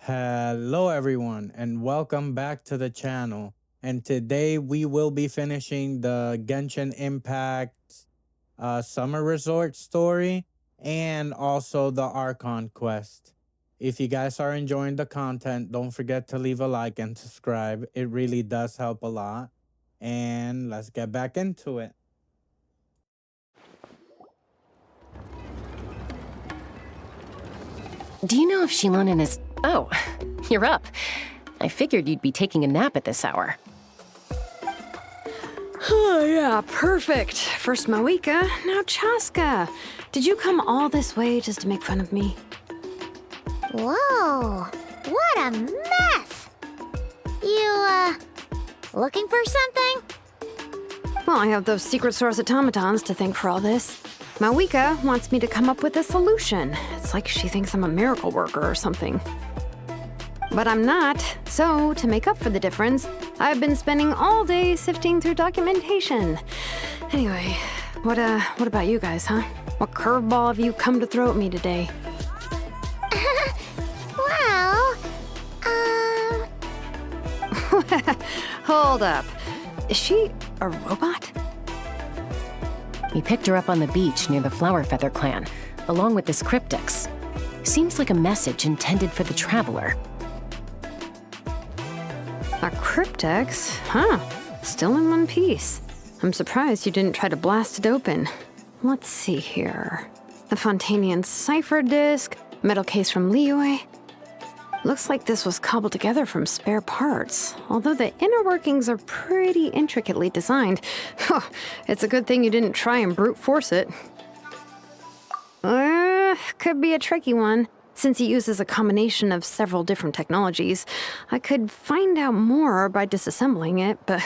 Hello everyone and welcome back to the channel. And today we will be finishing the Genshin Impact summer resort story and also the Archon quest. If you guys are enjoying the content, don't forget to leave a like and subscribe. It really does help a lot. And let's get back into it. Do you know if Shilonen is... Oh, you're up. I figured you'd be taking a nap at this hour. Oh, yeah, perfect. First Moeka, now Chaska. Did you come all this way just to make fun of me? Whoa, what a mess! You, looking for something? Well, I have those secret source automatons to thank for all this. Moeka wants me to come up with a solution. It's like she thinks I'm a miracle worker or something. But I'm not, so to make up for the difference, I've been spending all day sifting through documentation. Anyway, what about you guys, huh? What curveball have you come to throw at me today? Well, Hold up. Is she a robot? We picked her up on the beach near the Flower Feather clan, along with this cryptix. Seems like a message intended for the traveler. A cryptix? Huh. Still in one piece. I'm surprised you didn't try to blast it open. Let's see here. The Fontanian cipher disk, metal case from Liyue. Looks like this was cobbled together from spare parts, although the inner workings are pretty intricately designed. It's a good thing you didn't try and brute force it. Could be a tricky one. Since he uses a combination of several different technologies, I could find out more by disassembling it, but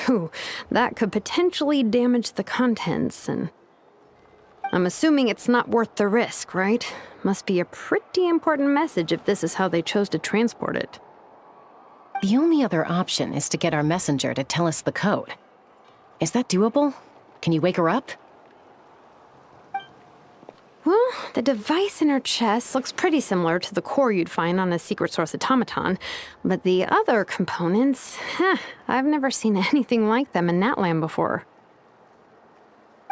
that could potentially damage the contents, and I'm assuming it's not worth the risk, right? Must be a pretty important message if this is how they chose to transport it. The only other option is to get our messenger to tell us the code. Is that doable? Can you wake her up? Well, the device in her chest looks pretty similar to the core you'd find on a secret source automaton, but the other components, I've never seen anything like them in Natlan before.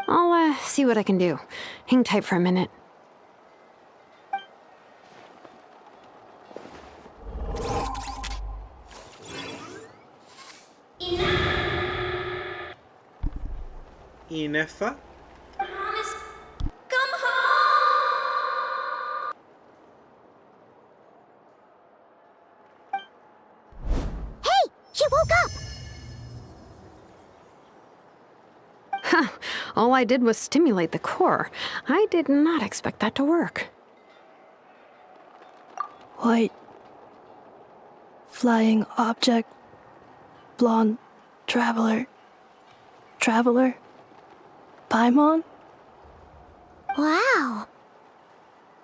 I'll see what I can do. Hang tight for a minute. Ineffa? Come home! Hey, she woke up! All I did was stimulate the core. I did not expect that to work. White. Flying object. Blonde. Traveler. Traveler. Paimon? Wow.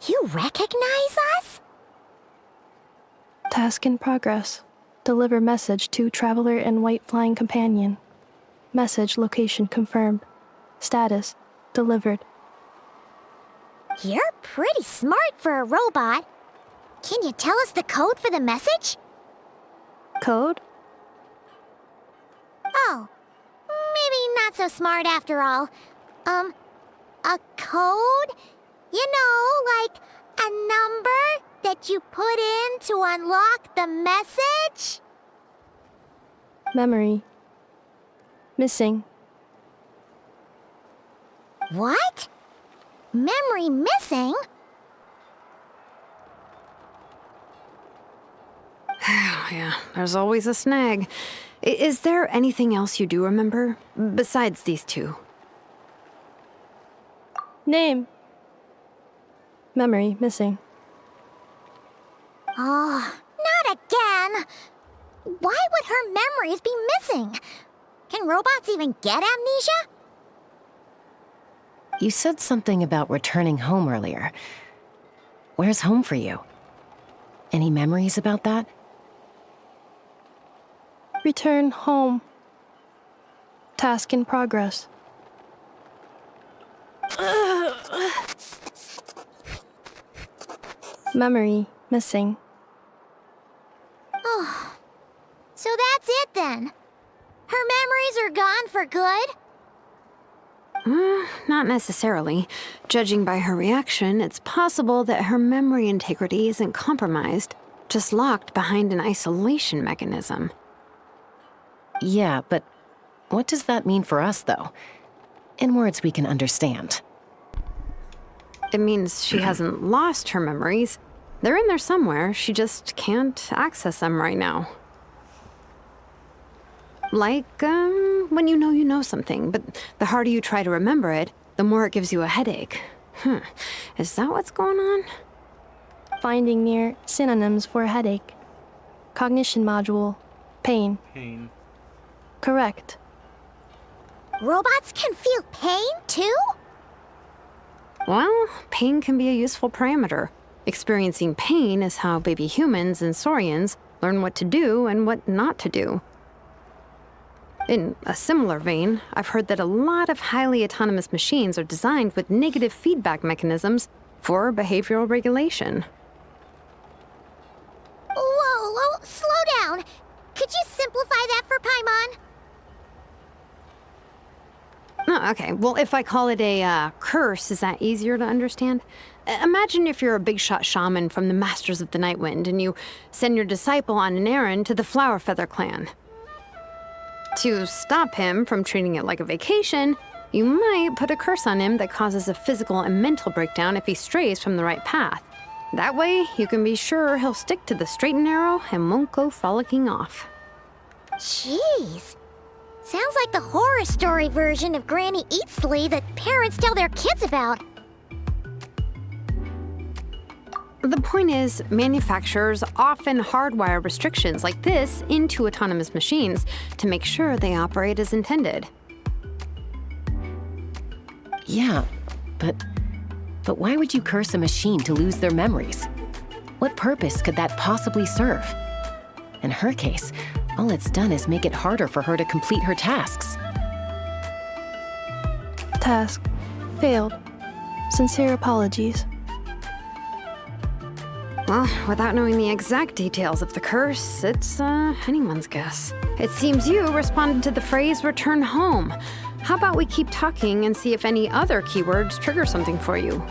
You recognize us? Task in progress. Deliver message to Traveler and White Flying Companion. Message location confirmed. Status delivered. You're pretty smart for a robot. Can you tell us the code for the message? Code? Oh, maybe not so smart after all. A code? You know, like a number that you put in to unlock the message? Memory. Missing. What? Memory missing? Yeah, there's always a snag. Is there anything else you do remember, besides these two? Name. Memory missing. Oh, not again! Why would her memories be missing? Can robots even get amnesia? You said something about returning home earlier. Where's home for you? Any memories about that? Return home. Task in progress. Memory missing. good? Not necessarily. Judging by her reaction, it's possible that her memory integrity isn't compromised, just locked behind an isolation mechanism. Yeah, but what does that mean for us, though? In words we can understand. It means she hasn't lost her memories. They're in there somewhere, she just can't access them right now. Like, when you know something, but the harder you try to remember it, the more it gives you a headache. Is that what's going on? Finding near synonyms for headache. Cognition module. Pain. Pain. Correct. Robots can feel pain, too? Well, pain can be a useful parameter. Experiencing pain is how baby humans and saurians learn what to do and what not to do. In a similar vein, I've heard that a lot of highly autonomous machines are designed with negative feedback mechanisms for behavioral regulation. Whoa, slow down. Could you simplify that for Paimon? Oh, okay, well, if I call it a curse, is that easier to understand? Imagine if you're a big shot shaman from the Masters of the Nightwind and you send your disciple on an errand to the Flower Feather clan. To stop him from treating it like a vacation, you might put a curse on him that causes a physical and mental breakdown if he strays from the right path. That way, you can be sure he'll stick to the straight and narrow and won't go frolicking off. Jeez. Sounds like the horror story version of Granny Eatsley that parents tell their kids about. The point is, manufacturers often hardwire restrictions like this into autonomous machines to make sure they operate as intended. Yeah, but why would you curse a machine to lose their memories? What purpose could that possibly serve? In her case, all it's done is make it harder for her to complete her tasks. Task. Failed. Sincere apologies. Well, without knowing the exact details of the curse, it's anyone's guess. It seems you responded to the phrase "return home." How about we keep talking and see if any other keywords trigger something for you?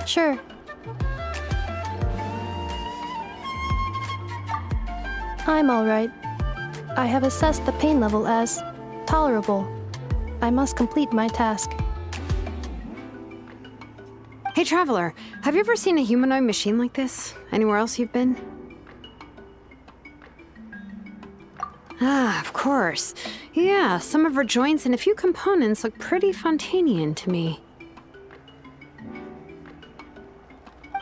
Sure. I'm alright. I have assessed the pain level as tolerable. I must complete my task. Hey, Traveler, have you ever seen a humanoid machine like this? Anywhere else you've been? Ah, of course. Yeah, some of her joints and a few components look pretty Fontanian to me.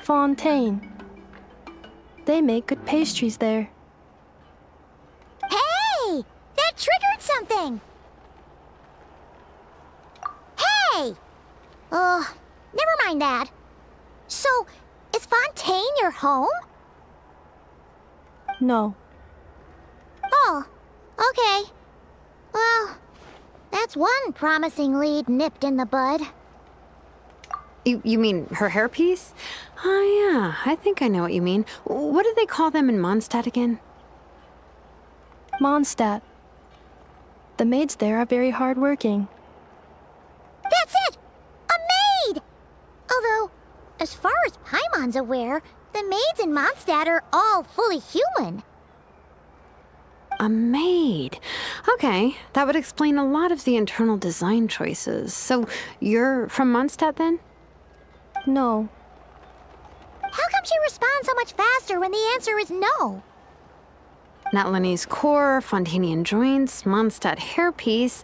Fontaine. They make good pastries there. Hey! That triggered something! Hey! Never mind that. So, is Fontaine your home? No. Oh, okay. Well, that's one promising lead nipped in the bud. You mean her hairpiece? Oh yeah, I think I know what you mean. What do they call them in Mondstadt again? Mondstadt. The maids there are very hardworking. That's it! A maid! Although, as far as Paimon's aware, the maids in Mondstadt are all fully human. A maid. Okay, that would explain a lot of the internal design choices. So, you're from Mondstadt then? No. How come she responds so much faster when the answer is no? Natlanese core, Fontanian joints, Mondstadt hairpiece.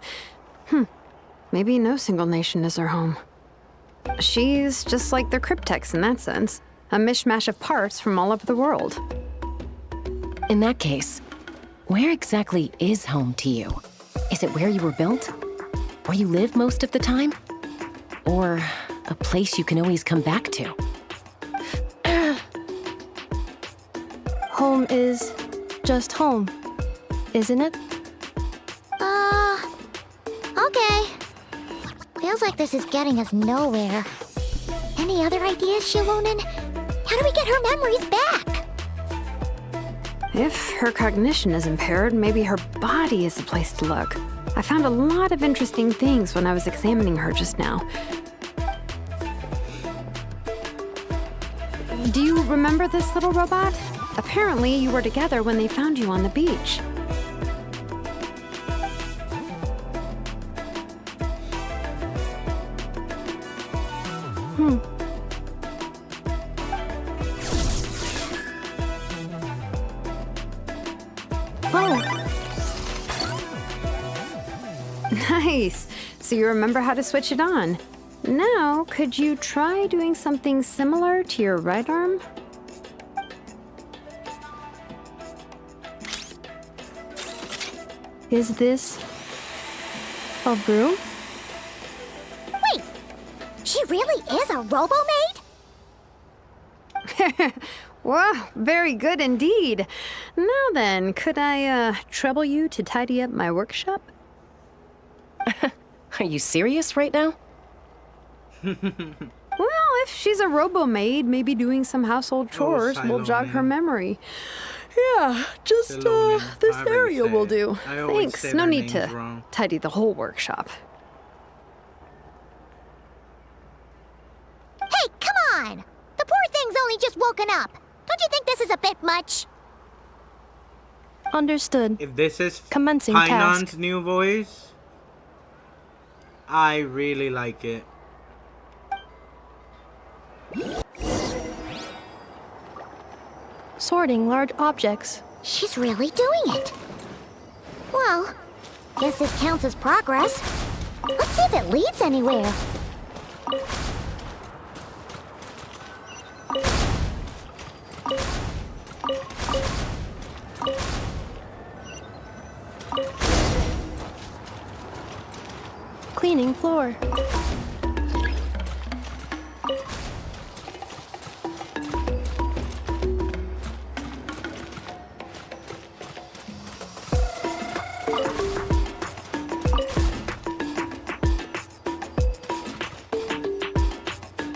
Maybe no single nation is her home. She's just like the Cryptex in that sense. A mishmash of parts from all over the world. In that case, where exactly is home to you? Is it where you were built? Where you live most of the time? Or a place you can always come back to? Home is just home, isn't it? Okay. Feels like this is getting us nowhere. Any other ideas, Shilonen? How do we get her memories back? If her cognition is impaired, maybe her body is the place to look. I found a lot of interesting things when I was examining her just now. Do you remember this little robot? Apparently, you were together when they found you on the beach. Oh, Nice. So you remember how to switch it on. Now, could you try doing something similar to your right arm? is this a broom? Wait, she really is a robo-maid? Wow, very good indeed. Now then, could I trouble you to tidy up my workshop? Are you serious right now? Well, if she's a robo-maid, maybe doing some household chores will jog her memory. Yeah, just Silonin. this However you area say will it. do. I always say Thanks, no their need names to wrong. tidy the whole workshop. Hey, come on! The poor thing's only just woken up. Don't you think this is a bit much? Understood. If this is Commencing Painon's task. new voice, I really like it. Sorting large objects. She's really doing it. Well, guess this counts as progress. Let's see if it leads anywhere. Cleaning floor.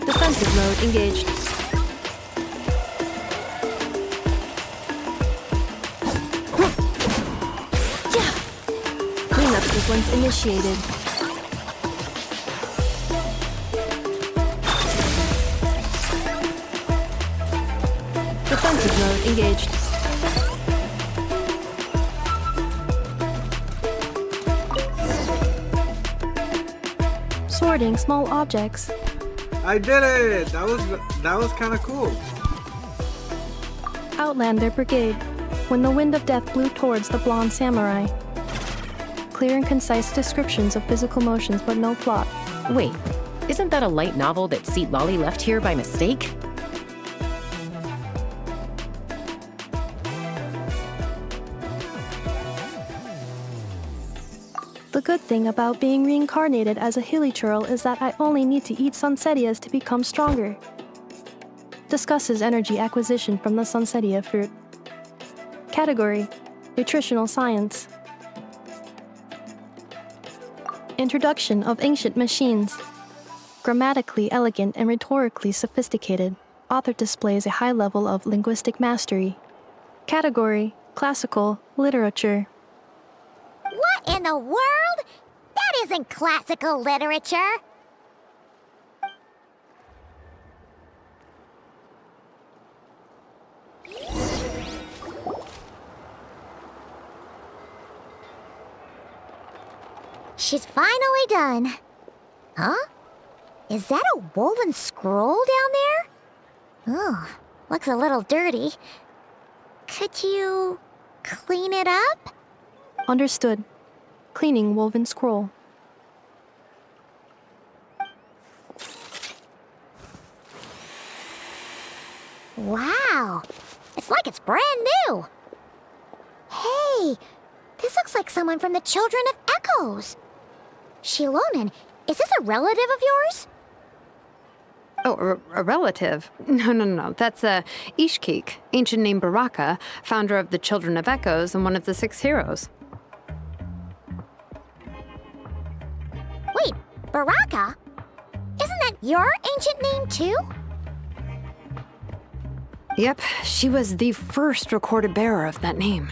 Defensive mode engaged. Cleanup sequence initiated. Defensive mode engaged. Sorting small objects. I did it! That was kind of cool. Outlander Brigade. When the wind of death blew towards the blonde samurai. Clear and concise descriptions of physical motions, but no plot. Wait, isn't that a light novel that Seat Lolly left here by mistake? The good thing about being reincarnated as a hilly churl is that I only need to eat sunsetias to become stronger. Discusses energy acquisition from the sunsetia fruit. Category: Nutritional Science. Introduction of ancient machines. Grammatically elegant and rhetorically sophisticated, author displays a high level of linguistic mastery. Category: Classical Literature. What in the world? That isn't classical literature. She's finally done. Huh? Is that a woven scroll down there? Oh, looks a little dirty. Could you clean it up? Understood. Cleaning woven scroll. Wow, it's like it's brand new. Hey, this looks like someone from the Children of Echoes. Shilonin, is this a relative of yours? Oh, a relative? No. That's Ishkik, ancient name Baraka, founder of the Children of Echoes and one of the 6 heroes. Wait, Baraka? Isn't that your ancient name too? Yep, she was the first recorded bearer of that name.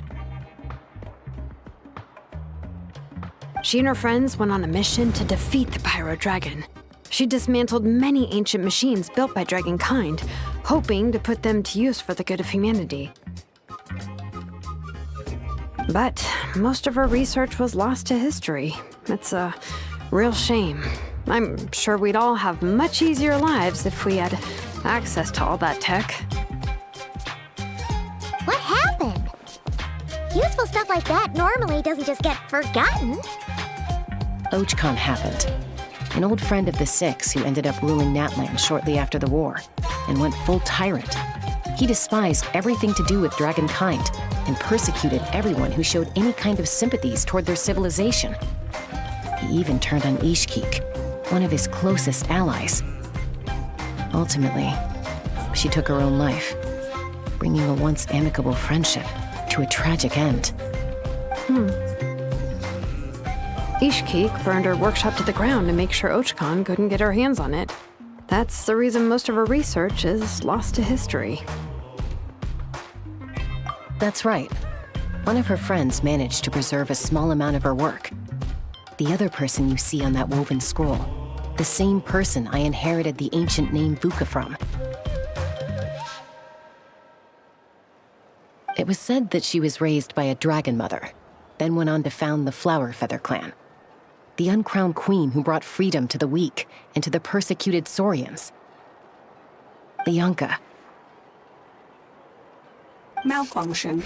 She and her friends went on a mission to defeat the Pyro Dragon. She dismantled many ancient machines built by Dragonkind, hoping to put them to use for the good of humanity. But most of her research was lost to history. It's a real shame. I'm sure we'd all have much easier lives if we had access to all that tech. What happened? Useful stuff like that normally doesn't just get forgotten. Ochcon happened. An old friend of the Six who ended up ruling Natlan shortly after the war, and went full tyrant. He despised everything to do with Dragonkind, and persecuted everyone who showed any kind of sympathies toward their civilization. He even turned on Ishkik, one of his closest allies. Ultimately, she took her own life, bringing a once amicable friendship to a tragic end. Ishkik burned her workshop to the ground to make sure Ochcon couldn't get her hands on it. That's the reason most of her research is lost to history. That's right. One of her friends managed to preserve a small amount of her work. The other person you see on that woven scroll, the same person I inherited the ancient name Vuka from. It was said that she was raised by a dragon mother, then went on to found the Flower Feather clan. The uncrowned queen who brought freedom to the weak and to the persecuted Saurians. Lianka. Malfunction.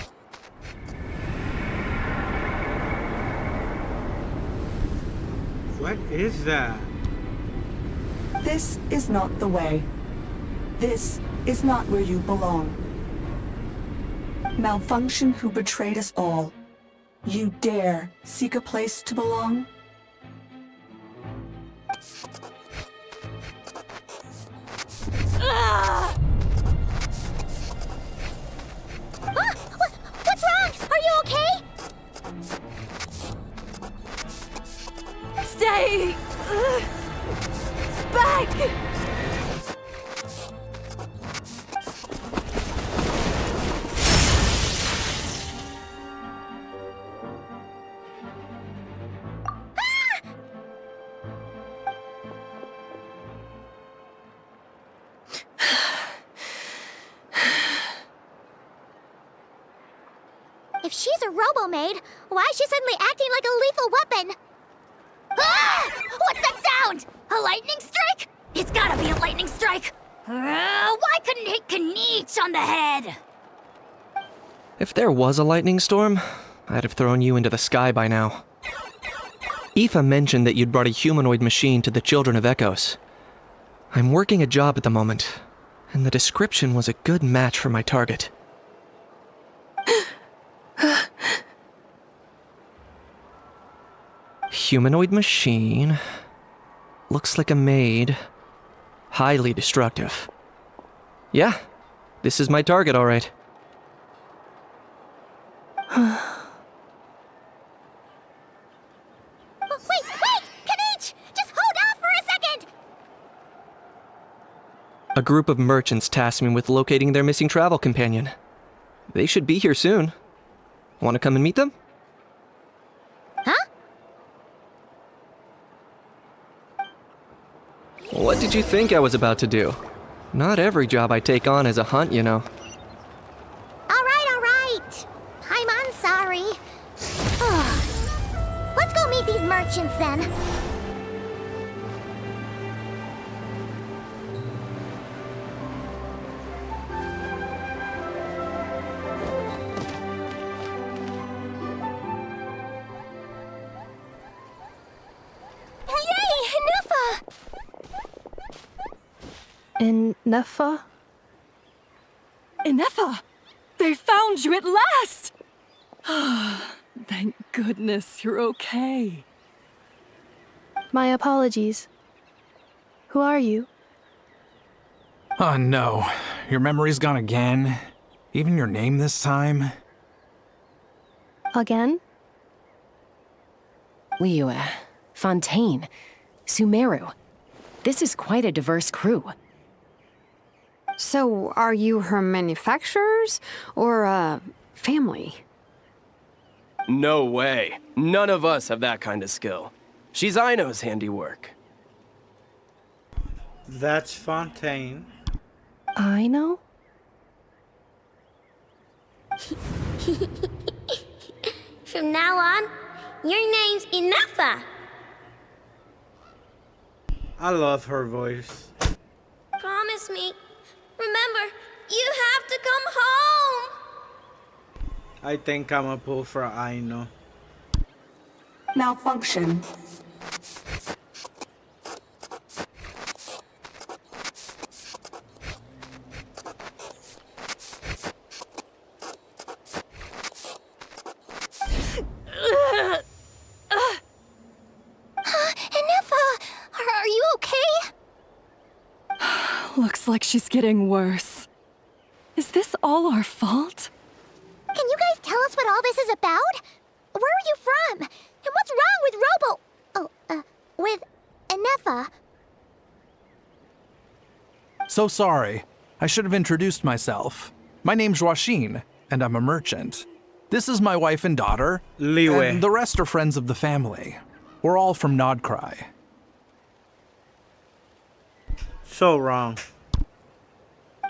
What is that? This is not the way. This is not where you belong. Malfunction who betrayed us all. You dare seek a place to belong? What's wrong? Are you okay? Stay back! If she's a robo-maid, why is she suddenly acting like a lethal weapon? Ah! What's that sound? A lightning strike? It's gotta be a lightning strike! Why couldn't it hit Kniech on the head? If there was a lightning storm, I'd have thrown you into the sky by now. Aoife mentioned that you'd brought a humanoid machine to the Children of Echoes. I'm working a job at the moment, and the description was a good match for my target. Humanoid machine. Looks like a maid. Highly destructive. Yeah, this is my target, all right. Wait! Kniech! Just hold off for a second! A group of merchants tasked me with locating their missing travel companion. They should be here soon. Want to come and meet them? Huh? What did you think I was about to do? Not every job I take on is a hunt, you know. All right. I'm sorry. Let's go meet these merchants then. Yay! Ineffa? Ineffa! They found you at last! Thank goodness you're okay. My apologies. Who are you? Oh no, your memory's gone again? Even your name this time? Again? Liyue, Fontaine, Sumeru. This is quite a diverse crew. So, are you her manufacturers or family? No way. None of us have that kind of skill. She's Aino's handiwork. That's Fontaine. I know? From now on, your name's Ineffa. I love her voice. Promise me. Remember, you have to come home. I think I'm a pull for Aino. Malfunction. Ineffa, are you okay? Looks like she's getting worse. Is this all our fault? Can you guys tell us what all this is about? Where are you from? And what's wrong with with Ineffa? So sorry. I should have introduced myself. My name's Joachine, and I'm a merchant. This is my wife and daughter. Liwe. And the rest are friends of the family. We're all from Nodcry. So wrong.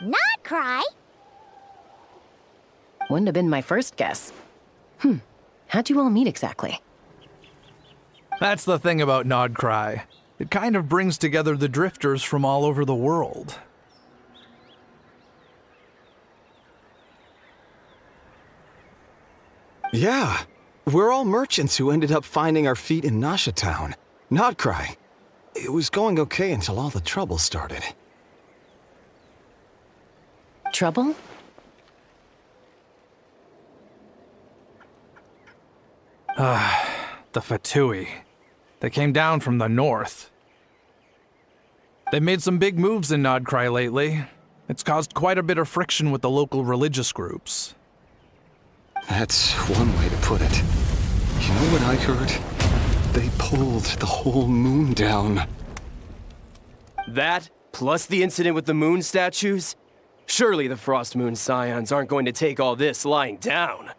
Not cry? Wouldn't have been my first guess. How'd you all meet exactly? That's the thing about Nodcry. It kind of brings together the drifters from all over the world. Yeah, we're all merchants who ended up finding our feet in Nasha Town. Nodcry. It was going okay until all the trouble started. Trouble? The Fatui. They came down from the north. They've made some big moves in Nodcry lately. It's caused quite a bit of friction with the local religious groups. That's one way to put it. You know what I heard? They pulled the whole moon down. That, plus the incident with the moon statues? Surely the Frost Moon Scions aren't going to take all this lying down.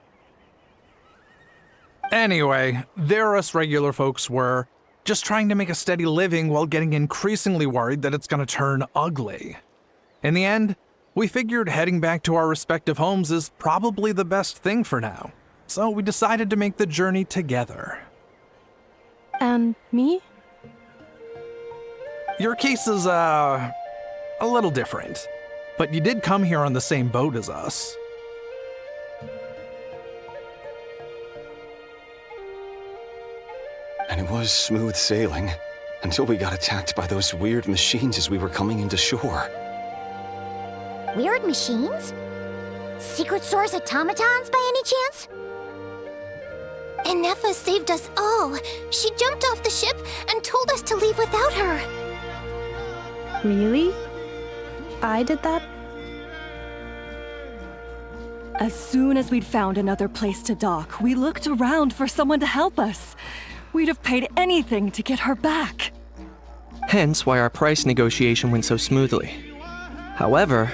Anyway, there us regular folks were just trying to make a steady living while getting increasingly worried that it's gonna turn ugly. In the end, we figured heading back to our respective homes is probably the best thing for now. So we decided to make the journey together. And me? Your case is, a little different. But you did come here on the same boat as us. And it was smooth sailing, until we got attacked by those weird machines as we were coming into shore. Weird machines? Secret Source automatons by any chance? Ineffa saved us all. She jumped off the ship and told us to leave without her. Really? I did that? As soon as we'd found another place to dock, we looked around for someone to help us. We'd have paid anything to get her back. Hence why our price negotiation went so smoothly. However,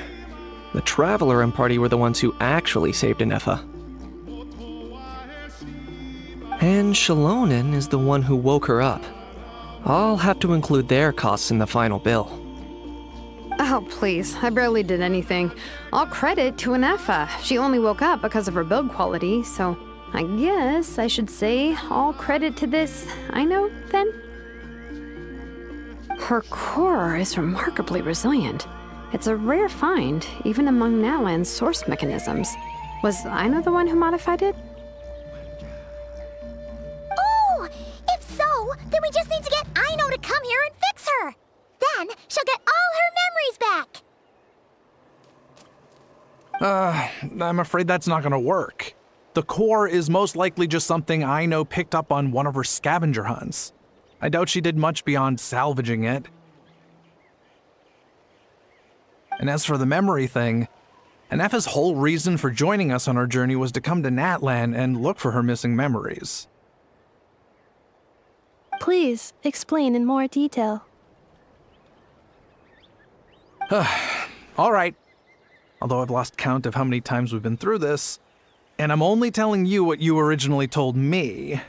the Traveler and party were the ones who actually saved Ineffa. And Shalonen is the one who woke her up. I'll have to include their costs in the final bill. Oh, please. I barely did anything. All credit to Ineffa. She only woke up because of her build quality, so I guess I should say all credit to this Aino, then? Her core is remarkably resilient. It's a rare find, even among Nalan's source mechanisms. Was Aino the one who modified it? Oh! If so, then we just need to get Aino to come here and fix her! Then she'll get all her memories back! I'm afraid that's not gonna work. The core is most likely just something Aino picked up on one of her scavenger hunts. I doubt she did much beyond salvaging it. And as for the memory thing, Ineffa's whole reason for joining us on our journey was to come to Natlan and look for her missing memories. Please, explain in more detail. All right. Although I've lost count of how many times we've been through this, and I'm only telling you what you originally told me.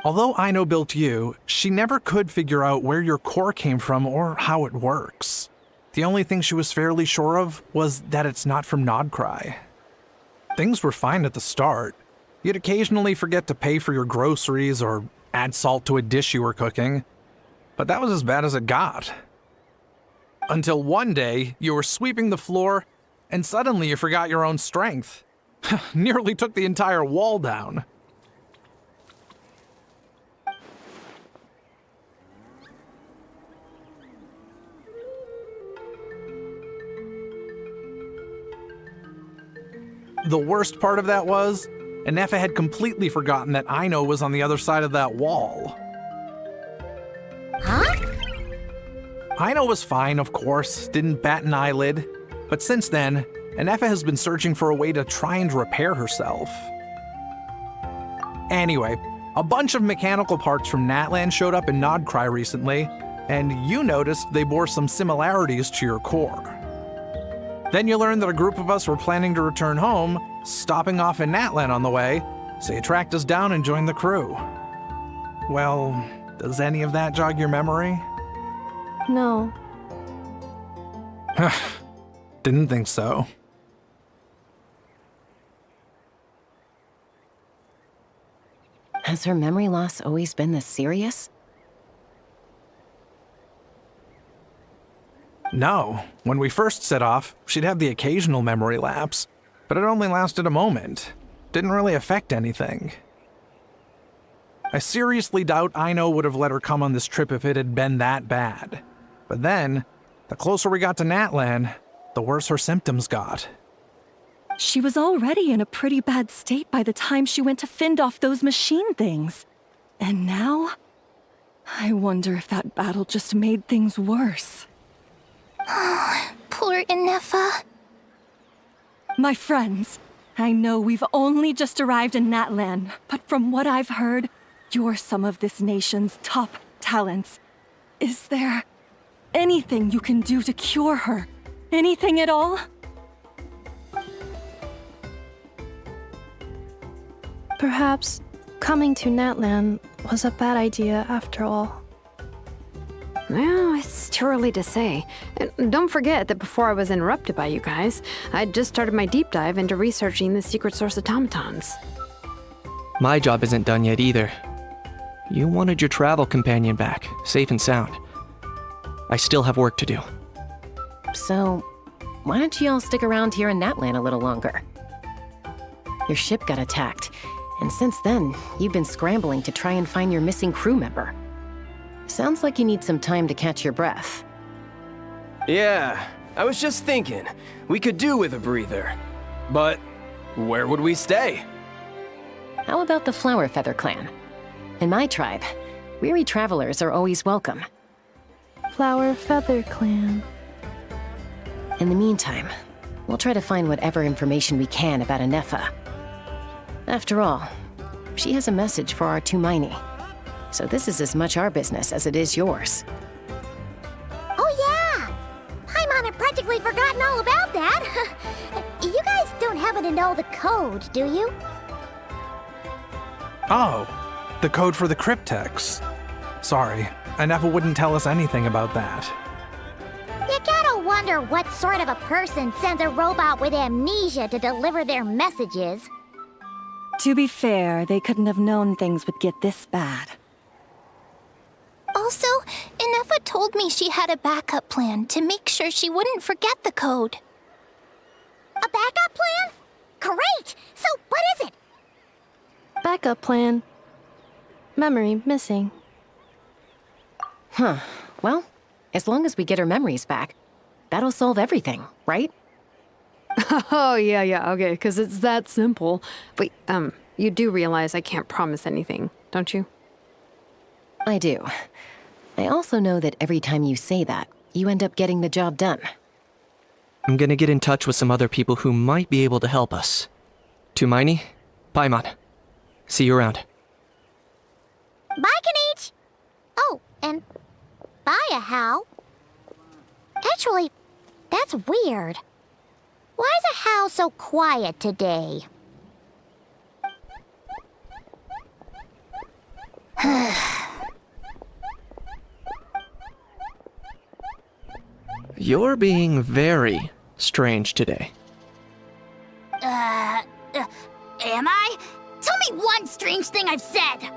Although Aino built you, she never could figure out where your core came from or how it works. The only thing she was fairly sure of was that it's not from Nodcry. Things were fine at the start. You'd occasionally forget to pay for your groceries or add salt to a dish you were cooking, but that was as bad as it got. Until one day, you were sweeping the floor, and suddenly you forgot your own strength. Nearly took the entire wall down. The worst part of that was, Ineffa had completely forgotten that Aino was on the other side of that wall. Huh? Aino was fine, of course, didn't bat an eyelid, but since then, Ineffa has been searching for a way to try and repair herself. Anyway, a bunch of mechanical parts from Natlan showed up in Nodcry recently, and you noticed they bore some similarities to your core. Then you learned that a group of us were planning to return home, stopping off in Natlan on the way, so you tracked us down and joined the crew. Well, does any of that jog your memory? No. Didn't think so. Has her memory loss always been this serious? No. When we first set off, she'd have the occasional memory lapse, but it only lasted a moment. Didn't really affect anything. I seriously doubt Aino would have let her come on this trip if it had been that bad. But then, the closer we got to Natlan, the worse her symptoms got. She was already in a pretty bad state by the time she went to fend off those machine things. And now? I wonder if that battle just made things worse. Poor Ineffa. My friends, I know we've only just arrived in Natlan, but from what I've heard, you're some of this nation's top talents. Is there anything you can do to cure her? Anything at all? Perhaps coming to Natlan was a bad idea after all. Well, it's too early to say. And don't forget that before I was interrupted by you guys, I'd just started my deep dive into researching the secret source automatons. My job isn't done yet either. You wanted your travel companion back, safe and sound. I still have work to do. So, why don't you all stick around here in Natlan a little longer? Your ship got attacked, and since then, you've been scrambling to try and find your missing crew member. Sounds like you need some time to catch your breath. Yeah, I was just thinking, we could do with a breather. But where would we stay? How about the Flower Feather clan? In my tribe, weary travelers are always welcome. Flower Feather Clan. In the meantime, we'll try to find whatever information we can about Ineffa. After all, she has a message for our Tumaini. So this is as much our business as it is yours. Oh yeah! Paimon had practically forgotten all about that. You guys don't happen to know the code, do you? Oh, the code for the cryptex. Sorry, Ineffa wouldn't tell us anything about that. You gotta wonder what sort of a person sends a robot with amnesia to deliver their messages. To be fair, they couldn't have known things would get this bad. Also, Ineffa told me she had a backup plan to make sure she wouldn't forget the code. A backup plan? Great! So what is it? Backup plan. Memory missing. Huh. Well, as long as we get her memories back, that'll solve everything, right? Oh, yeah, okay, because it's that simple. Wait, you do realize I can't promise anything, don't you? I do. I also know that every time you say that, you end up getting the job done. I'm gonna get in touch with some other people who might be able to help us. Tumaini, Paimon. See you around. Bye, Kanich! Oh, and bye, Hal. Actually, that's weird. Why is the house so quiet today? You're being very strange today. Am I? Tell me one strange thing I've said!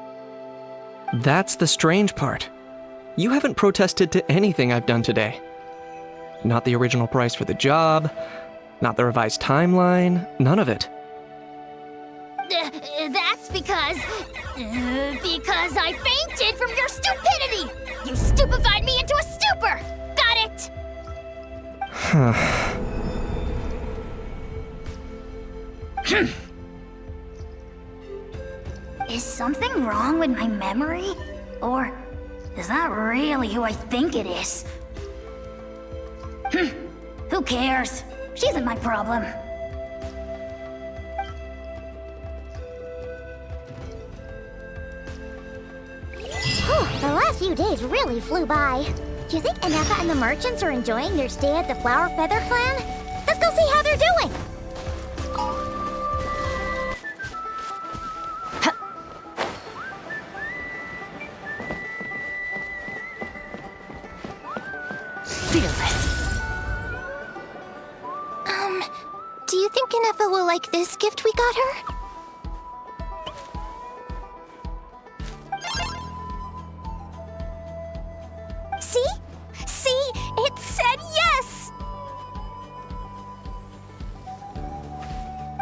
That's the strange part. You haven't protested to anything I've done today. Not the original price for the job, not the revised timeline, none of it. That's because I fainted from your stupidity! You stupefied me into a stupor! Got it? Is something wrong with my memory? Or is that really who I think it is? Who cares? She isn't my problem. The last few days really flew by. Do you think Ineffa and the merchants are enjoying their stay at the Flower Feather Clan? Let's go see how they're doing! Fearless. Do you think Ineffa will like this gift we got her? See? See? It said yes!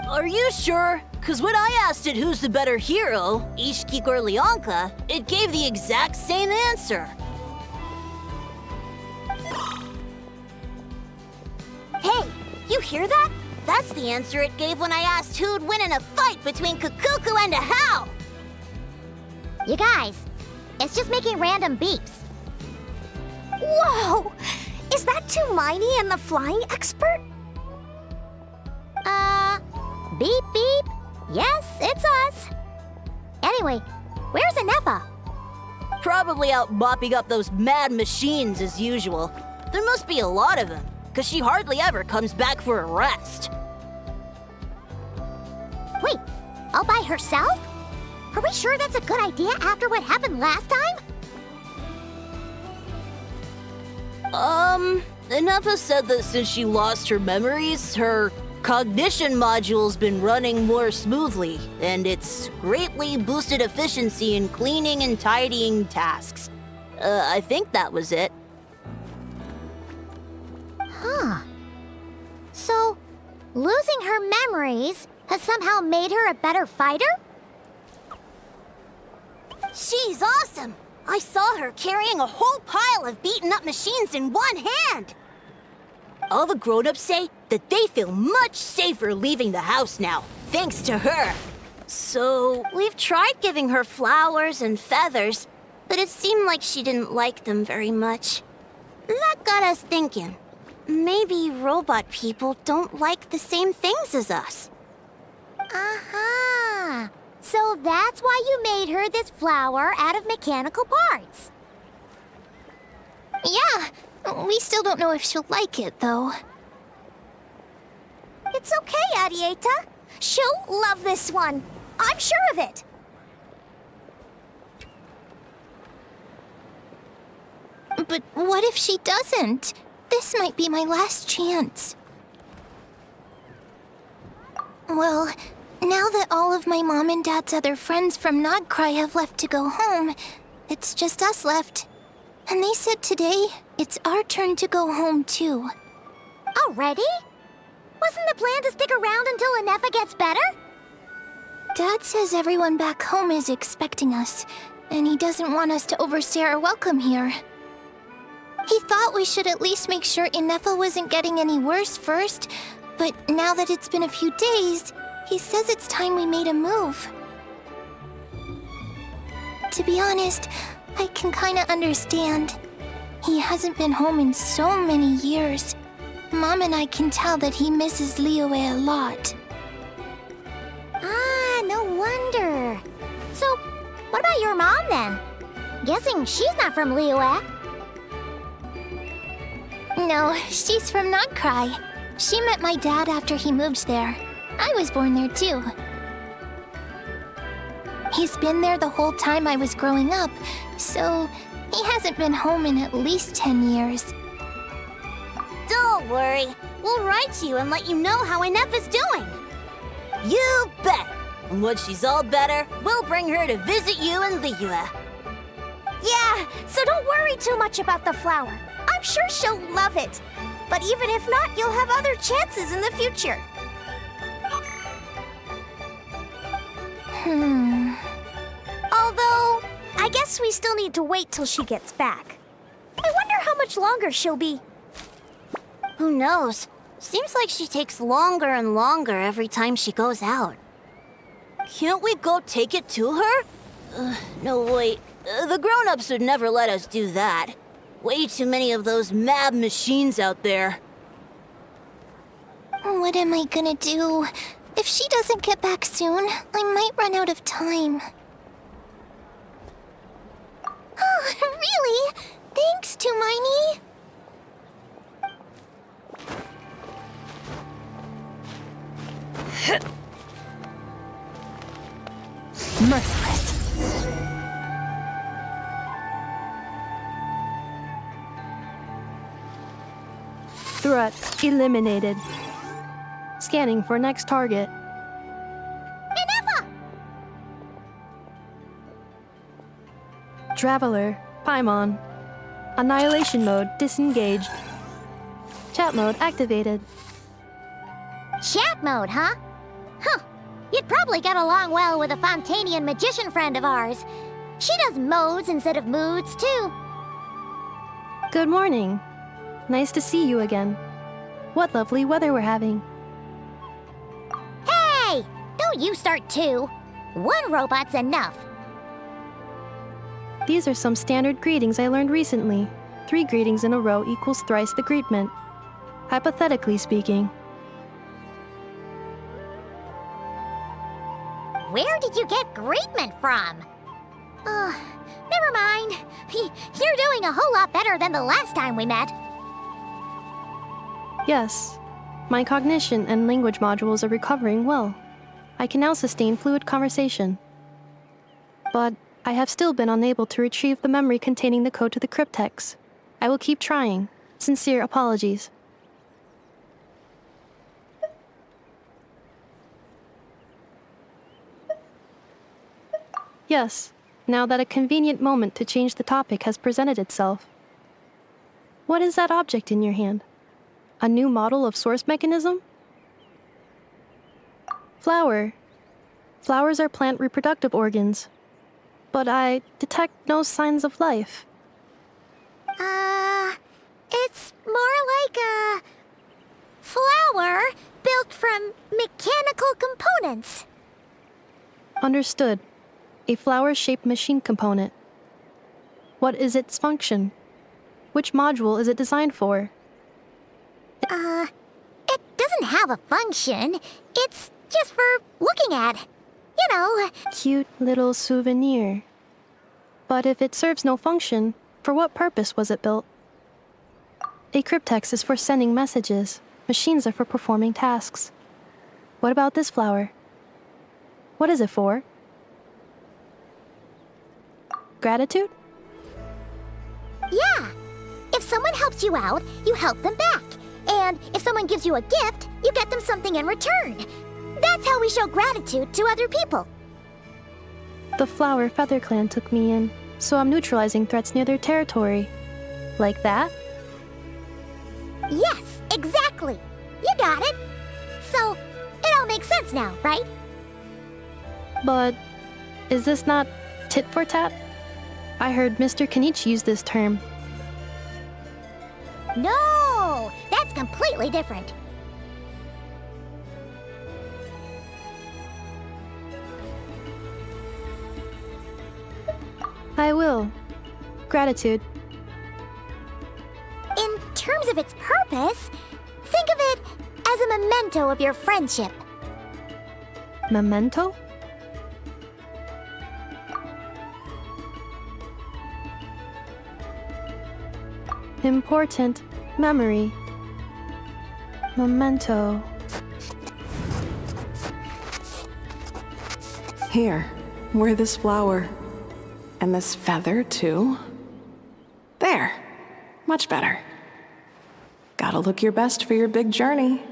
Are you sure? Because when I asked it who's the better hero, Ishkik or Leonka, it gave the exact same answer. Hey, you hear that? That's the answer it gave when I asked who'd win in a fight between Kukuku and a How! You guys, it's just making random beeps. Whoa! Is that Tumaini and the flying expert? Beep beep. Yes, it's us. Anyway, where's Ineffa? Probably out mopping up those mad machines as usual. There must be a lot of them, because she hardly ever comes back for a rest. Wait, all by herself? Are we sure that's a good idea after what happened last time? Ineffa said that since she lost her memories, her cognition module's been running more smoothly, and it's greatly boosted efficiency in cleaning and tidying tasks. I think that was it. Huh. So, losing her memories has somehow made her a better fighter? She's awesome! I saw her carrying a whole pile of beaten-up machines in one hand! All the grown-ups say that they feel much safer leaving the house now, thanks to her. So, we've tried giving her flowers and feathers, but it seemed like she didn't like them very much. That got us thinking. Maybe robot people don't like the same things as us. Uh-huh. So that's why you made her this flower out of mechanical parts. Yeah, we still don't know if she'll like it, though. It's okay, Arieta. She'll love this one. I'm sure of it. But what if she doesn't? This might be my last chance. Well, now that all of my mom and dad's other friends from Nodcry have left to go home, it's just us left. And they said today, it's our turn to go home too. Already? Wasn't the plan to stick around until Ineffa gets better? Dad says everyone back home is expecting us, and he doesn't want us to overstay our welcome here. He thought we should at least make sure Ineffa wasn't getting any worse first, but now that it's been a few days, he says it's time we made a move. To be honest, I can kinda understand. He hasn't been home in so many years. Mom and I can tell that he misses Liyue a lot. Ah, no wonder. So, what about your mom then? Guessing she's not from Liyue. No, she's from Notcry. She met my dad after he moved there. I was born there too. He's been there the whole time I was growing up, so he hasn't been home in at least 10 years. Don't worry. We'll write to you and let you know how Ineffa's doing. You bet. And once she's all better, we'll bring her to visit you in Liyue. Yeah, so don't worry too much about the flower. I'm sure she'll love it. But even if not, you'll have other chances in the future. Although, I guess we still need to wait till she gets back. I wonder how much longer she'll be. Who knows? Seems like she takes longer and longer every time she goes out. Can't we go take it to her? No, wait. The grown-ups would never let us do that. Way too many of those mad machines out there. What am I gonna do? If she doesn't get back soon, I might run out of time. Oh, really? Thanks, Tumaini. Merciless. Threat eliminated. Scanning for next target. Ineffa! Traveler, Paimon. Annihilation mode disengaged. Chat mode activated. Chat mode, huh? Huh. You'd probably get along well with a Fontanian magician friend of ours. She does modes instead of moods, too. Good morning. Nice to see you again. What lovely weather we're having. Hey! Don't you start too. One robot's enough. These are some standard greetings I learned recently. 3 greetings in a row equals thrice the greetment. Hypothetically speaking. Where did you get greetment from? Never mind. You're doing a whole lot better than the last time we met. Yes. My cognition and language modules are recovering well. I can now sustain fluid conversation. But I have still been unable to retrieve the memory containing the code to the cryptex. I will keep trying. Sincere apologies. Yes, now that a convenient moment to change the topic has presented itself. What is that object in your hand? A new model of source mechanism? Flower. Flowers are plant reproductive organs. But I detect no signs of life. It's more like a flower built from mechanical components. Understood. A flower-shaped machine component. What is its function? Which module is it designed for? It doesn't have a function. It's just for looking at. You know. Cute little souvenir. But if it serves no function, for what purpose was it built? A cryptex is for sending messages. Machines are for performing tasks. What about this flower? What is it for? Gratitude? Yeah. If someone helps you out, you help them back. And if someone gives you a gift, you get them something in return. That's how we show gratitude to other people. The Flower Feather Clan took me in, so I'm neutralizing threats near their territory. Like that? Yes, exactly. You got it. So, it all makes sense now, right? But is this not tit for tat? I heard Mr. Kenichi use this term. No, that's completely different. I will. Gratitude. In terms of its purpose, think of it as a memento of your friendship. Memento? Important. Memory. Memento. Here, wear this flower. And this feather, too. There. Much better. Gotta look your best for your big journey.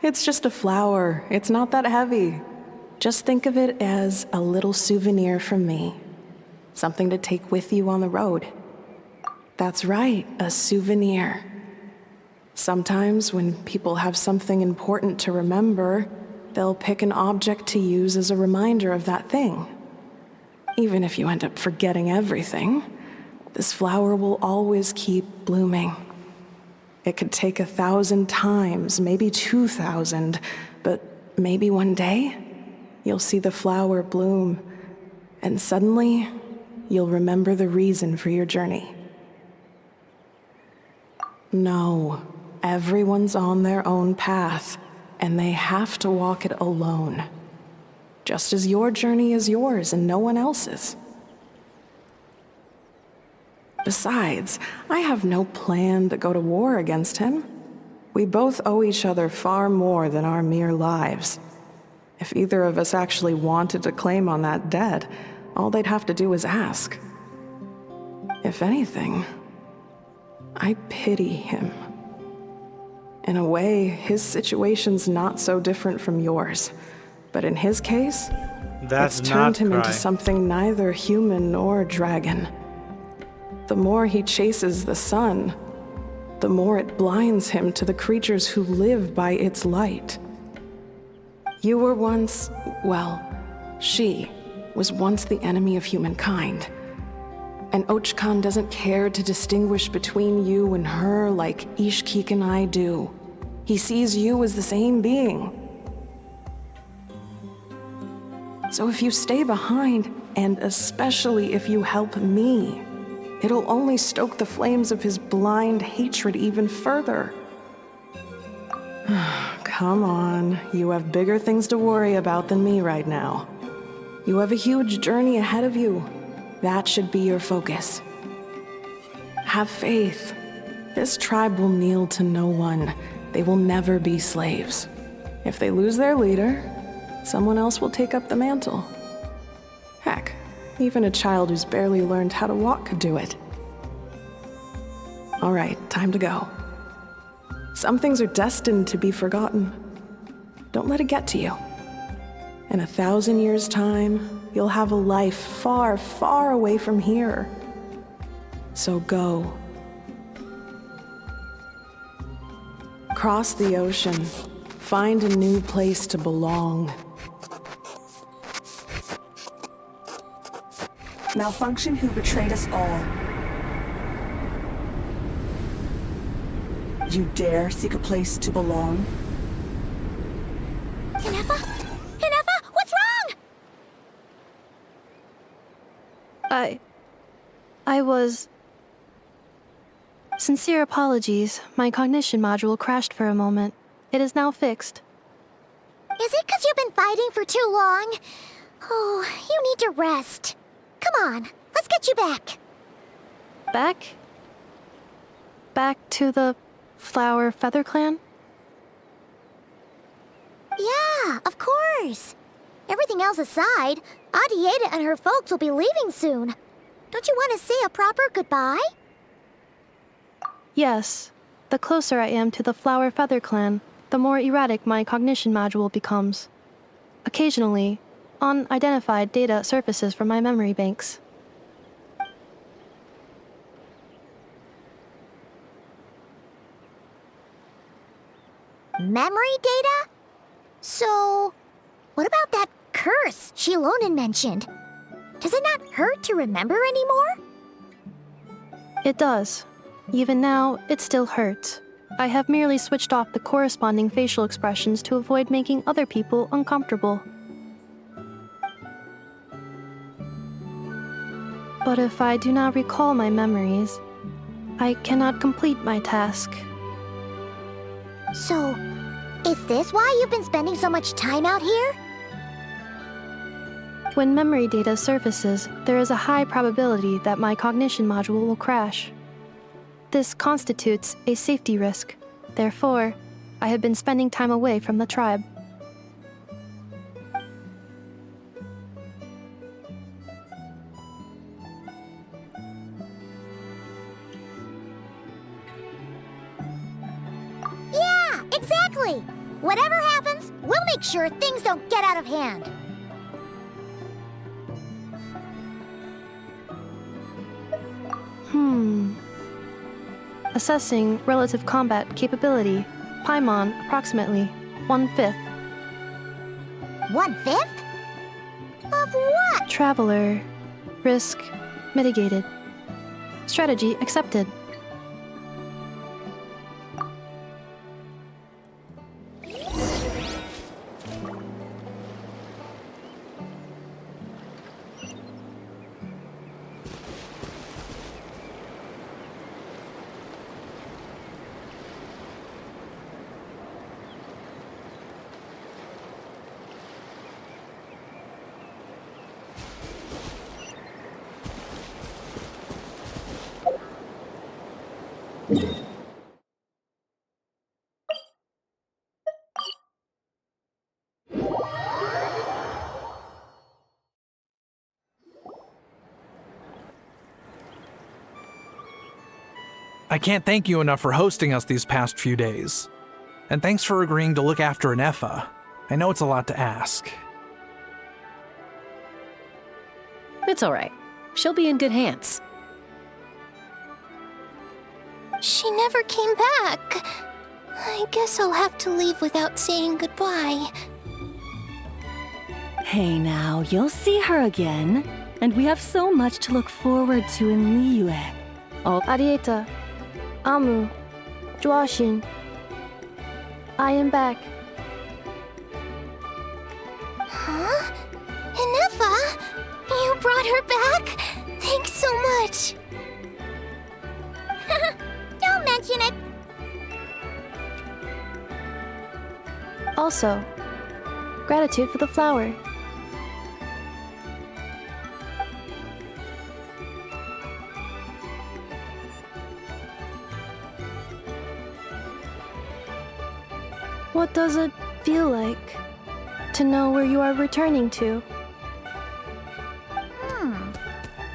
It's just a flower. It's not that heavy. Just think of it as a little souvenir from me. Something to take with you on the road. That's right, a souvenir. Sometimes when people have something important to remember, they'll pick an object to use as a reminder of that thing. Even if you end up forgetting everything, this flower will always keep blooming. It could take 1,000 times, maybe 2,000, but maybe one day, you'll see the flower bloom, and suddenly, you'll remember the reason for your journey. No, everyone's on their own path, and they have to walk it alone. Just as your journey is yours and no one else's. Besides, I have no plan to go to war against him. We both owe each other far more than our mere lives. If either of us actually wanted to claim on that debt, all they'd have to do is ask. If anything, I pity him. In a way, his situation's not so different from yours. But in his case, it's turned him into something neither human nor dragon. The more he chases the sun, the more it blinds him to the creatures who live by its light. You were once, well, she was once the enemy of humankind. And Ochkan doesn't care to distinguish between you and her like Ishkik and I do. He sees you as the same being. So if you stay behind, and especially if you help me, it'll only stoke the flames of his blind hatred even further. Come on, you have bigger things to worry about than me right now. You have a huge journey ahead of you. That should be your focus. Have faith. This tribe will kneel to no one. They will never be slaves. If they lose their leader, someone else will take up the mantle. Heck, even a child who's barely learned how to walk could do it. All right, time to go. Some things are destined to be forgotten. Don't let it get to you. In 1,000 years' time, you'll have a life far, far away from here. So go. Cross the ocean. Find a new place to belong. Malfunction who betrayed us all. You dare seek a place to belong? Ineffa? Ineffa, what's wrong? I was... Sincere apologies. My cognition module crashed for a moment. It is now fixed. Is it because you've been fighting for too long? Oh, you need to rest. Come on, let's get you back. Back? Back to the Flower Feather Clan? Yeah, of course. Everything else aside, Adieta and her folks will be leaving soon. Don't you want to say a proper goodbye? Yes. The closer I am to the Flower Feather Clan, the more erratic my cognition module becomes. Occasionally, unidentified data surfaces from my memory banks. Memory data? So, what about that curse Shilonen mentioned? Does it not hurt to remember anymore? It does. Even now, it still hurts. I have merely switched off the corresponding facial expressions to avoid making other people uncomfortable. But if I do not recall my memories, I cannot complete my task. So, is this why you've been spending so much time out here? When memory data surfaces, there is a high probability that my cognition module will crash. This constitutes a safety risk. Therefore, I have been spending time away from the tribe. Yeah, exactly! Whatever happens, we'll make sure things don't get out of hand. Assessing relative combat capability. Paimon, approximately 1/5. 1/5? Of what? Traveler. Risk mitigated. Strategy accepted. I can't thank you enough for hosting us these past few days. And thanks for agreeing to look after Ineffa. I know it's a lot to ask. It's all right. She'll be in good hands. She never came back. I guess I'll have to leave without saying goodbye. Hey now, you'll see her again. And we have so much to look forward to in Liyue. Arieta, Amu, Joashin. I am back. Huh? Ineffa? You brought her back? Thanks so much. Don't mention it. Also, gratitude for the flower. What does it feel like to know where you are returning to?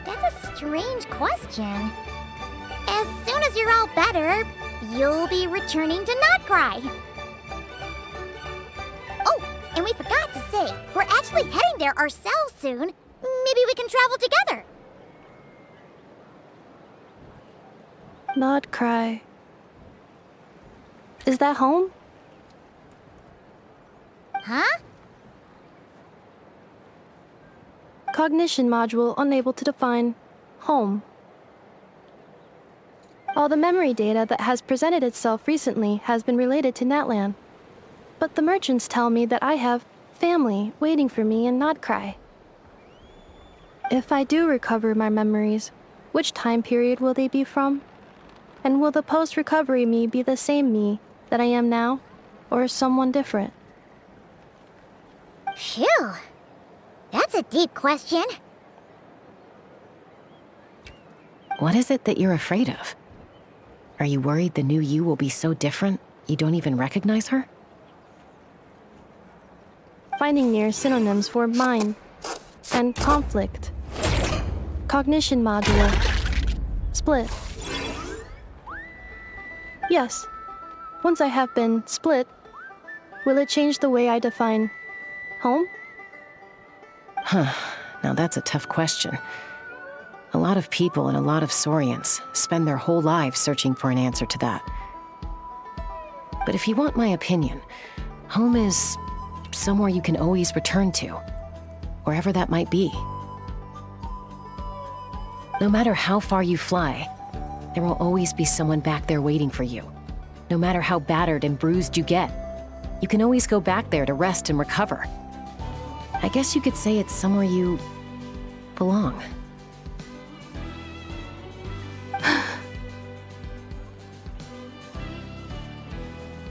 That's a strange question. As soon as you're all better, you'll be returning to Not Cry. Oh, and we forgot to say, we're actually heading there ourselves soon. Maybe we can travel together. Not cry. Is that home? Huh? Cognition module unable to define home. All the memory data that has presented itself recently has been related to Natlan. But the merchants tell me that I have family waiting for me in Not Cry. If I do recover my memories, which time period will they be from? And will the post-recovery me be the same me that I am now, or someone different? Phew. That's a deep question. What is it that you're afraid of? Are you worried the new you will be so different you don't even recognize her? Finding near synonyms for mind and conflict. Cognition module. Split. Yes. Once I have been split, will it change the way I define home? Huh. Now that's a tough question. A lot of people and a lot of Saurians spend their whole lives searching for an answer to that. But if you want my opinion, home is somewhere you can always return to, wherever that might be. No matter how far you fly, there will always be someone back there waiting for you. No matter how battered and bruised you get, you can always go back there to rest and recover. I guess you could say it's somewhere you belong.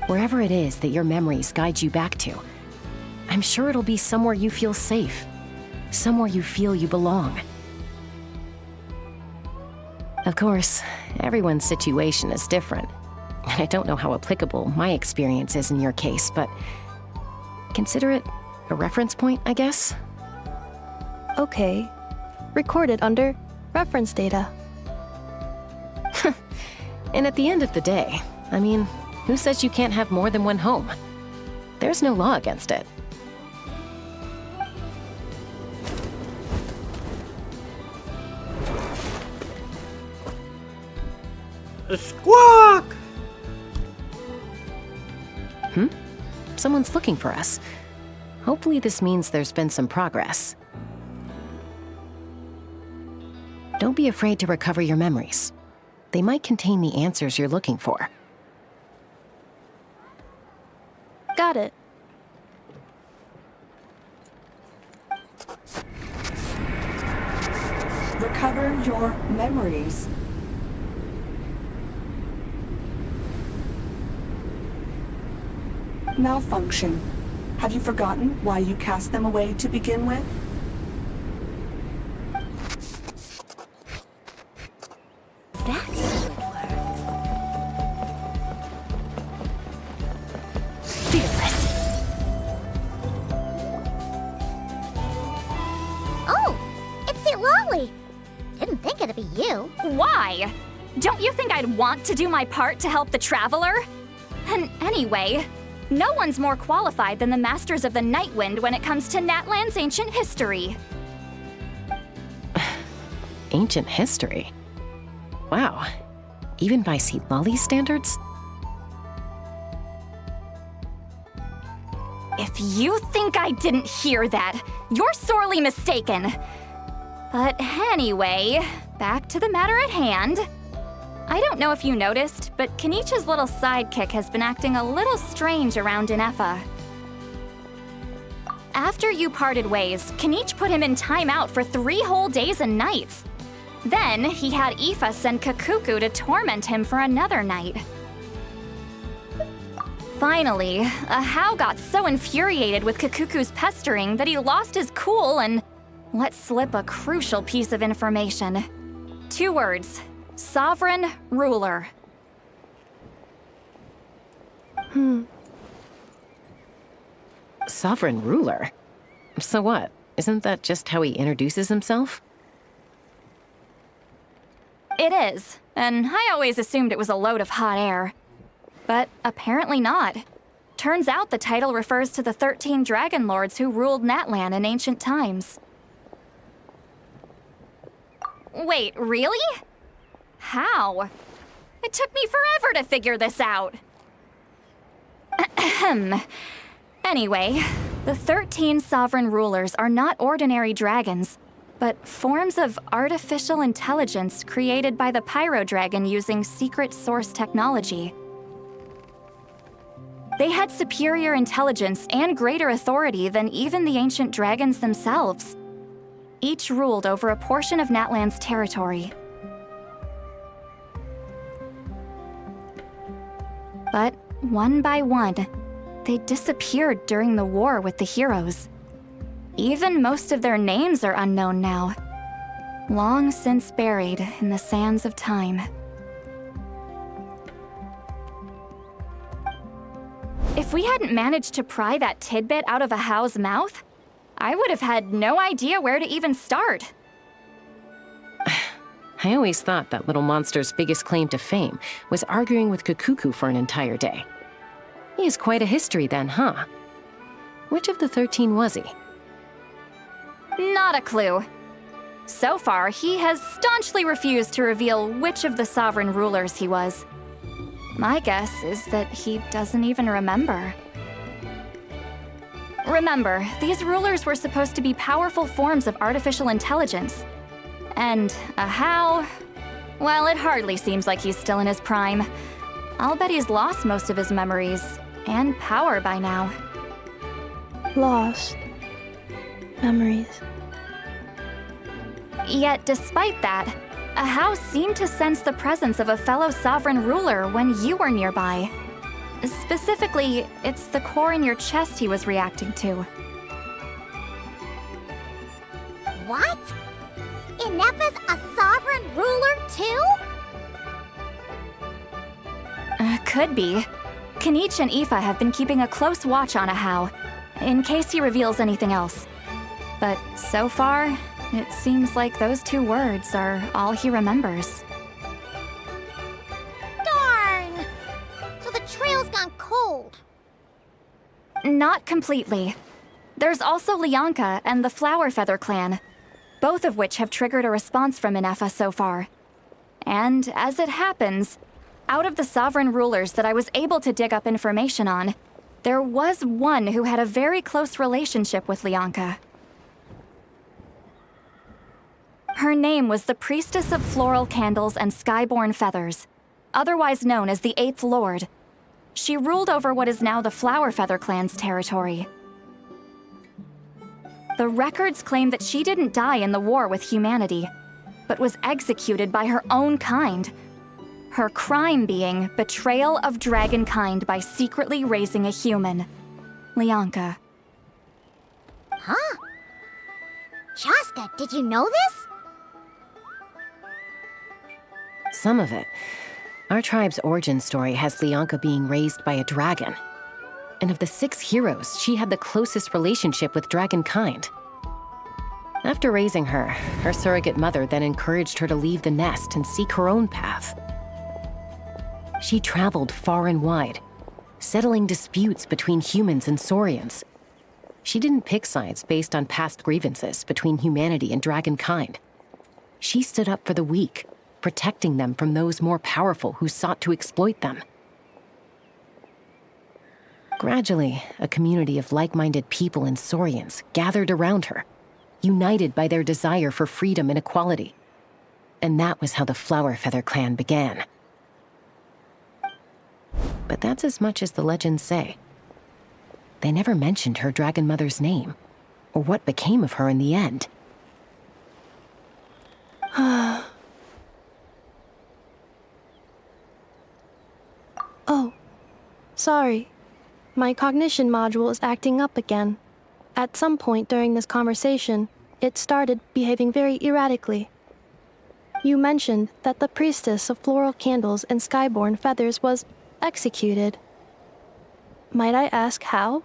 Wherever it is that your memories guide you back to, I'm sure it'll be somewhere you feel safe, somewhere you feel you belong. Of course, everyone's situation is different. And I don't know how applicable my experience is in your case, but consider it a reference point, I guess? Okay. Recorded under reference data. And at the end of the day, I mean, who says you can't have more than one home? There's no law against it. Squawk! Someone's looking for us. Hopefully this means there's been some progress. Don't be afraid to recover your memories. They might contain the answers you're looking for. Got it. Recover your memories. Malfunction. Have you forgotten why you cast them away to begin with? That's how it works. Fearless. Oh, it's the Lolly. Didn't think it'd be you. Why? Don't you think I'd want to do my part to help the Traveler? And anyway, no one's more qualified than the Masters of the Nightwind when it comes to Natlan's ancient history. Ancient history? Wow. Even by Seat Lolly's standards? If you think I didn't hear that, you're sorely mistaken. But anyway, back to the matter at hand. I don't know if you noticed, but Kenichi's little sidekick has been acting a little strange around Ineffa. After you parted ways, Kenichi put him in timeout for 3 whole days and nights. Then, he had Aoife send Kakuku to torment him for another night. Finally, Ahau got so infuriated with Kakuku's pestering that he lost his cool and let slip a crucial piece of information. 2 words. Sovereign Ruler. Sovereign Ruler? So what? Isn't that just how he introduces himself? It is, and I always assumed it was a load of hot air. But apparently not. Turns out the title refers to the 13 Dragon Lords who ruled Natlan in ancient times. Wait, really? How? It took me forever to figure this out. Anyway, the 13 sovereign rulers are not ordinary dragons, but forms of artificial intelligence created by the Pyro Dragon using secret source technology. They had superior intelligence and greater authority than even the ancient dragons themselves. Each ruled over a portion of Natlan's territory. But one by one, they disappeared during the war with the heroes. Even most of their names are unknown now, long since buried in the sands of time. If we hadn't managed to pry that tidbit out of Ahau's mouth, I would have had no idea where to even start. I always thought that little monster's biggest claim to fame was arguing with Kakuku for an entire day. He has quite a history then, huh? Which of the 13 was he? Not a clue. So far, he has staunchly refused to reveal which of the sovereign rulers he was. My guess is that he doesn't even remember. Remember, these rulers were supposed to be powerful forms of artificial intelligence. And Ahau, well, it hardly seems like he's still in his prime. I'll bet he's lost most of his memories and power by now. Lost. Memories. Yet, despite that, Ahau seemed to sense the presence of a fellow sovereign ruler when you were nearby. Specifically, it's the core in your chest he was reacting to. What? Ineffa's a sovereign ruler too? Could be. Kanich and Aoife have been keeping a close watch on Ahau, in case he reveals anything else. But so far, it seems like those 2 words are all he remembers. Darn! So the trail's gone cold. Not completely. There's also Lianka and the Flower Feather clan, both of which have triggered a response from Ineffa so far. And as it happens, out of the sovereign rulers that I was able to dig up information on, there was one who had a very close relationship with Lianka. Her name was the Priestess of Floral Candles and Skyborn Feathers, otherwise known as the 8th Lord. She ruled over what is now the Flower Feather clan's territory. The records claim that she didn't die in the war with humanity, but was executed by her own kind. Her crime being betrayal of dragonkind by secretly raising a human, Lianka. Huh? Shasta, did you know this? Some of it. Our tribe's origin story has Lianka being raised by a dragon. And of the 6 heroes, she had the closest relationship with dragonkind. After raising her, her surrogate mother then encouraged her to leave the nest and seek her own path. She traveled far and wide, settling disputes between humans and Saurians. She didn't pick sides based on past grievances between humanity and dragonkind. She stood up for the weak, protecting them from those more powerful who sought to exploit them. Gradually, a community of like-minded people and Saurians gathered around her, united by their desire for freedom and equality. And that was how the Flower Feather clan began. But that's as much as the legends say. They never mentioned her dragon mother's name, or what became of her in the end. Oh, sorry. My cognition module is acting up again. At some point during this conversation, it started behaving very erratically. You mentioned that the Priestess of Floral Candles and Skyborn Feathers was executed. Might I ask how?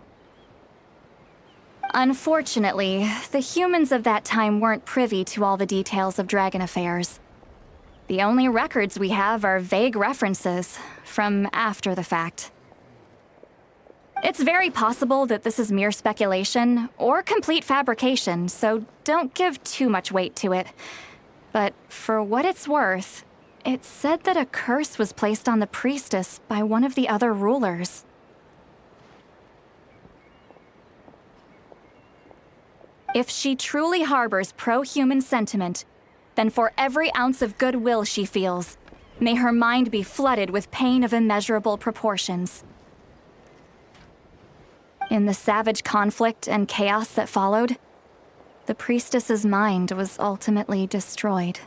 Unfortunately, the humans of that time weren't privy to all the details of dragon affairs. The only records we have are vague references from after the fact. It's very possible that this is mere speculation or complete fabrication, so don't give too much weight to it. But for what it's worth, it's said that a curse was placed on the priestess by one of the other rulers. If she truly harbors pro-human sentiment, then for every ounce of goodwill she feels, may her mind be flooded with pain of immeasurable proportions. In the savage conflict and chaos that followed, the priestess's mind was ultimately destroyed.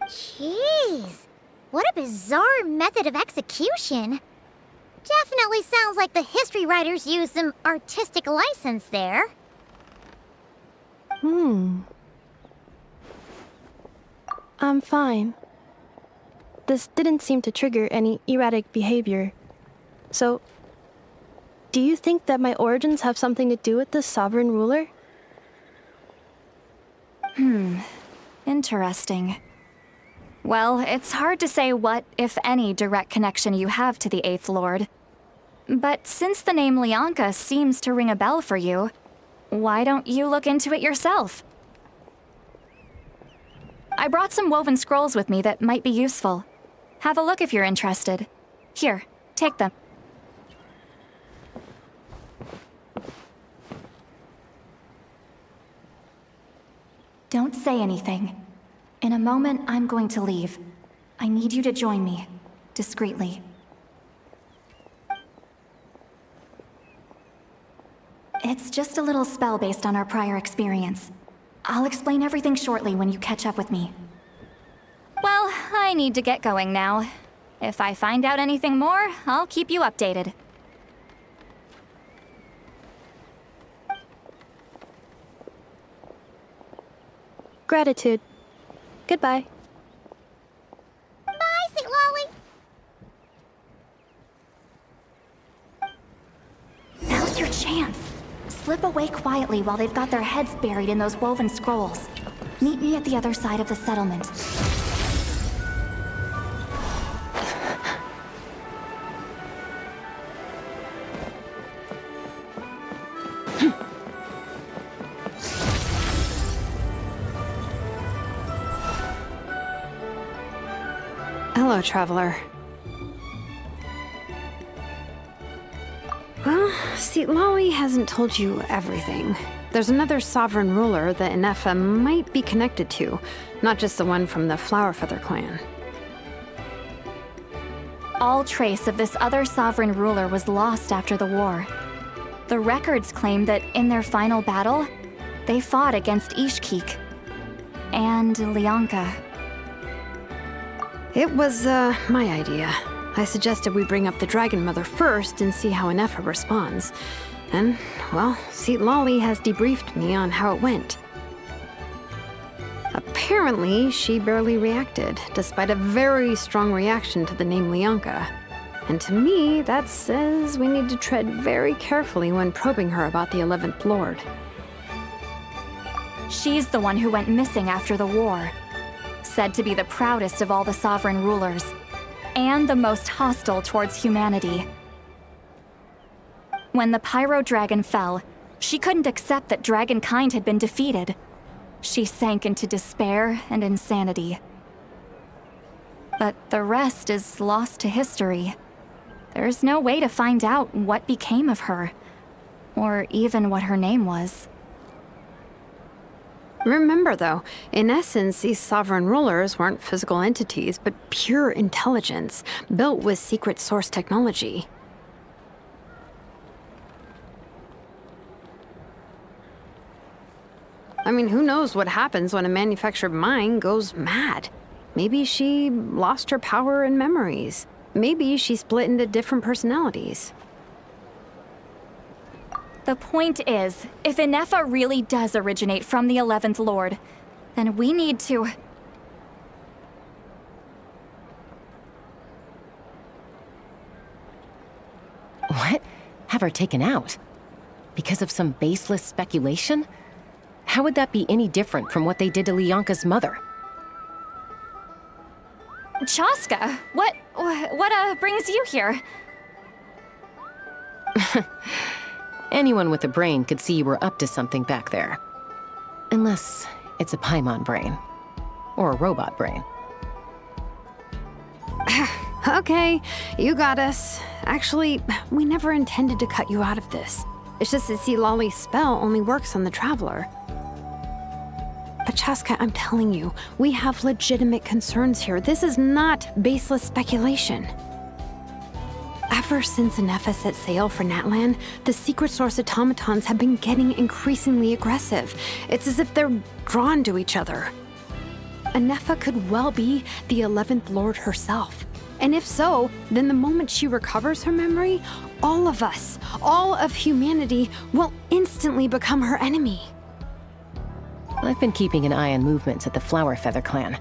Jeez, what a bizarre method of execution. Definitely sounds like the history writers used some artistic license there. I'm fine. This didn't seem to trigger any erratic behavior. So, do you think that my origins have something to do with this sovereign ruler? Interesting. Well, it's hard to say what, if any, direct connection you have to the 8th Lord. But since the name Lianka seems to ring a bell for you, why don't you look into it yourself? I brought some woven scrolls with me that might be useful. Have a look if you're interested. Here, take them. Don't say anything. In a moment, I'm going to leave. I need you to join me, discreetly. It's just a little spell based on our prior experience. I'll explain everything shortly when you catch up with me. Well, I need to get going now. If I find out anything more, I'll keep you updated. gratitude. Goodbye. Bye, Sweet Lolly. Now's your chance. Slip away quietly while they've got their heads buried in those woven scrolls. Meet me at the other side of the settlement. Hello, traveler. Well, see, Lolly hasn't told you everything. There's another sovereign ruler that Ineffa might be connected to, not just the one from the Flowerfeather clan. All trace of this other sovereign ruler was lost after the war. The records claim that in their final battle, they fought against Ishkik and Lianka. It was, my idea. I suggested we bring up the Dragon Mother first and see how Ineffa responds. And, well, see, Lolly has debriefed me on how it went. Apparently, she barely reacted, despite a very strong reaction to the name Lianka. And to me, that says we need to tread very carefully when probing her about the 11th Lord. She's the one who went missing after the war. Said to be the proudest of all the sovereign rulers, and the most hostile towards humanity. When the Pyro Dragon fell, she couldn't accept that dragonkind had been defeated. She sank into despair and insanity. But the rest is lost to history. There's no way to find out what became of her, or even what her name was. Remember, though, in essence, these sovereign rulers weren't physical entities, but pure intelligence, built with secret source technology. I mean, who knows what happens when a manufactured mind goes mad? Maybe she lost her power and memories. Maybe she split into different personalities. The point is, if Ineffa really does originate from the 11th Lord, then we need to... What? Have her taken out? Because of some baseless speculation? How would that be any different from what they did to Lianka's mother? Chaska, what brings you here? Anyone with a brain could see you were up to something back there. Unless it's a Paimon brain. Or a robot brain. Okay, you got us. Actually, we never intended to cut you out of this. It's just that see, Lolly's spell only works on the Traveler. But Chaska, I'm telling you, we have legitimate concerns here. This is not baseless speculation. Ever since Ineffa set sail for Natlan, the secret source automatons have been getting increasingly aggressive. It's as if they're drawn to each other. Ineffa could well be the 11th Lord herself. And if so, then the moment she recovers her memory, all of us, all of humanity, will instantly become her enemy. I've been keeping an eye on movements at the Flowerfeather clan.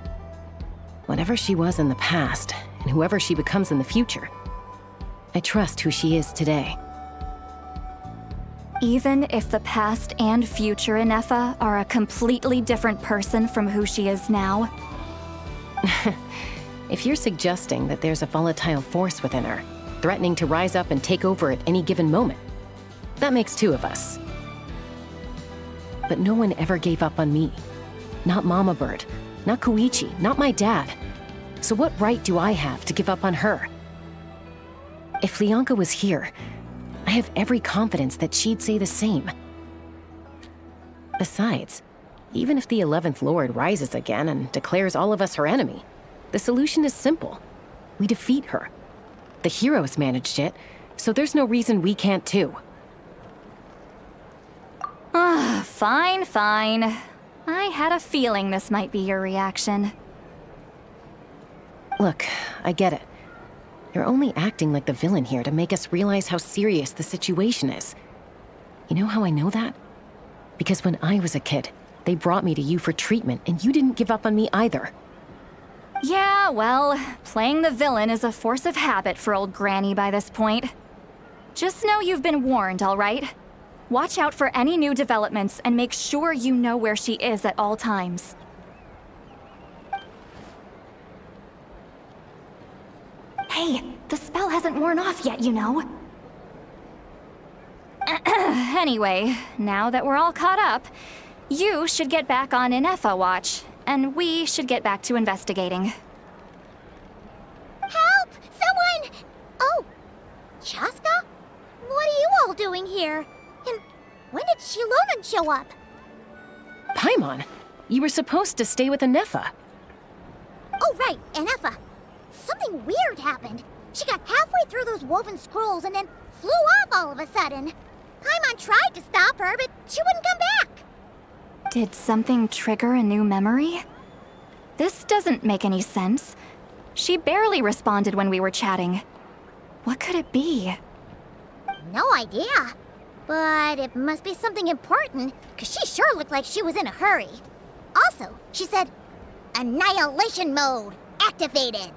Whatever she was in the past, and whoever she becomes in the future, I trust who she is today. Even if the past and future Ineffa are a completely different person from who she is now? If you're suggesting that there's a volatile force within her, threatening to rise up and take over at any given moment, that makes two of us. But no one ever gave up on me. Not Mama Bird, not Koichi, not my dad. So what right do I have to give up on her? If Lianka was here, I have every confidence that she'd say the same. Besides, even if the 11th Lord rises again and declares all of us her enemy, the solution is simple. We defeat her. The heroes managed it, so there's no reason we can't too. Fine, fine. I had a feeling this might be your reaction. Look, I get it. You're only acting like the villain here to make us realize how serious the situation is. You know how I know that? Because when I was a kid, They brought me to you for treatment, and you didn't give up on me either. Yeah, well, playing the villain is a force of habit for old Granny by this point. Just know you've been warned, all right? Watch out for any new developments and make sure you know where she is at all times. Hey, the spell hasn't worn off yet, you know. Anyway, now that we're all caught up, you should get back on Ineffa watch, and we should get back to investigating. Help! Someone! Oh, Chaska? What are you all doing here? And when did Shilonan show up? Paimon, you were supposed to stay with Ineffa. Oh, right, Ineffa. Something weird happened. She got halfway through those woven scrolls and then flew off all of a sudden. Paimon tried to stop her, but she wouldn't come back. Did something trigger a new memory? This doesn't make any sense. She barely responded when we were chatting. What could it be? No idea. But it must be something important, because she sure looked like she was in a hurry. Also, she said, Annihilation mode activated.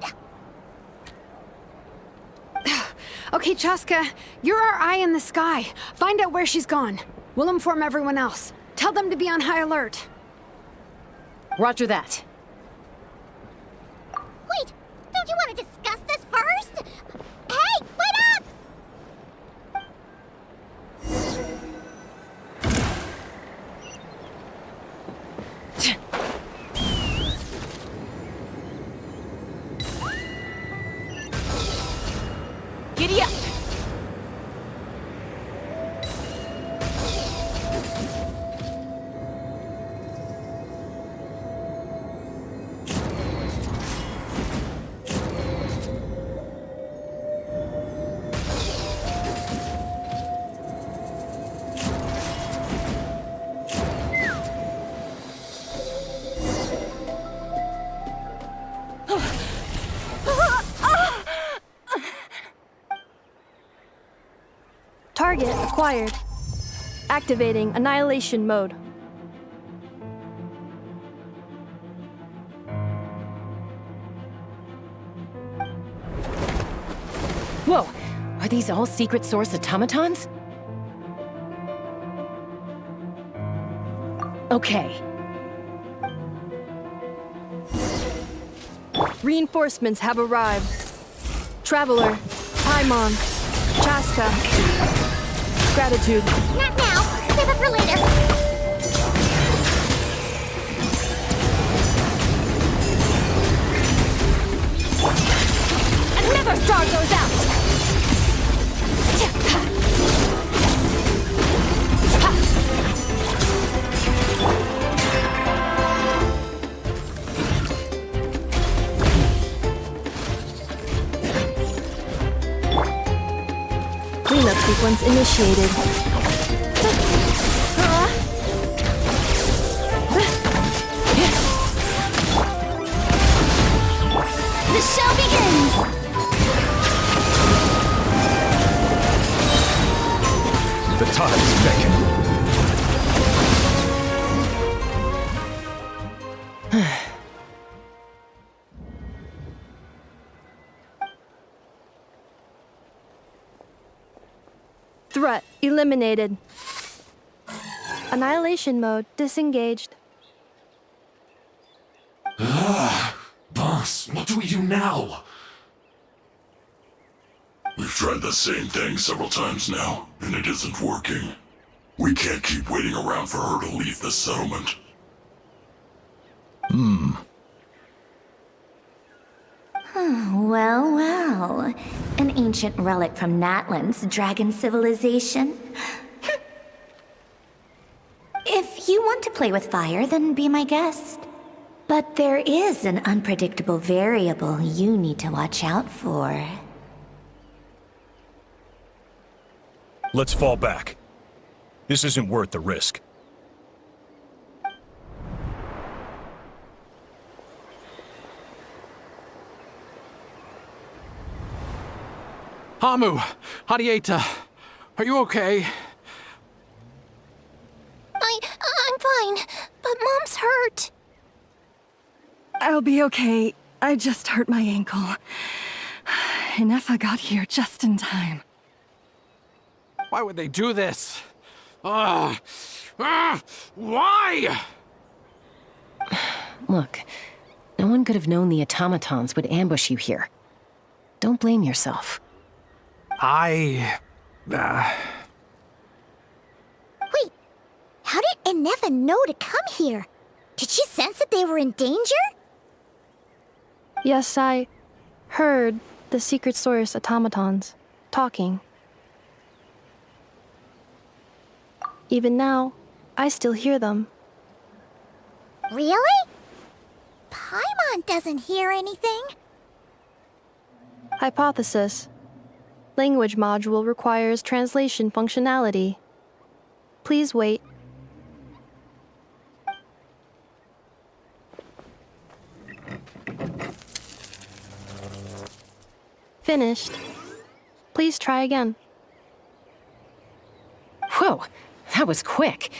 Okay, Chaska, you're our eye in the sky. Find out where she's gone. We'll inform everyone else. Tell them to be on high alert. Roger that. Wait, don't you want to discuss this first? Hey, wait up! Giddy up! Target acquired. Activating annihilation mode. Whoa! Are these all secret source automatons? Okay. Reinforcements have arrived. Traveler, Paimon, Chaska. Gratitude. Not now. Save it for later. Another star goes out! Cleanup sequence initiated. The show begins! The time's beckon. Threat eliminated. Annihilation mode disengaged. Boss, what do we do now? We've tried the same thing several times now, and it isn't working. We can't keep waiting around for her to leave the settlement. Well, well. An ancient relic from Natlan's dragon civilization. If you want to play with fire, then be my guest. But there is an unpredictable variable you need to watch out for. Let's fall back. This isn't worth the risk. Hamu, Hadieta, are you okay? I'm fine, but arm's hurt. I'll be okay. I just hurt my ankle. Ineffa got here just in time. Why would they do this? Why? Look, no one could have known the automatons would ambush you here. Don't blame yourself. Wait, how did Ineffa know to come here? Did she sense that they were in danger? Yes, I heard the secret source automatons talking. Even now, I still hear them. Really? Paimon doesn't hear anything. Hypothesis. Language module requires translation functionality. Please wait. Finished. Please try again. Whoa, that was quick.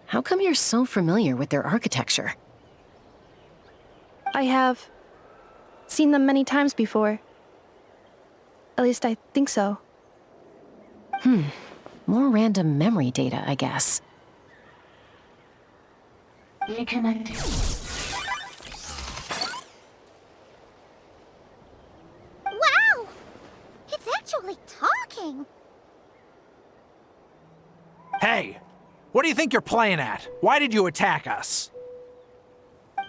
How come you're so familiar with their architecture? I have seen them many times before. At least I think so. More random memory data, I guess. Reconnecting. Wow! It's actually talking. Hey, what do you think you're playing at? Why did you attack us?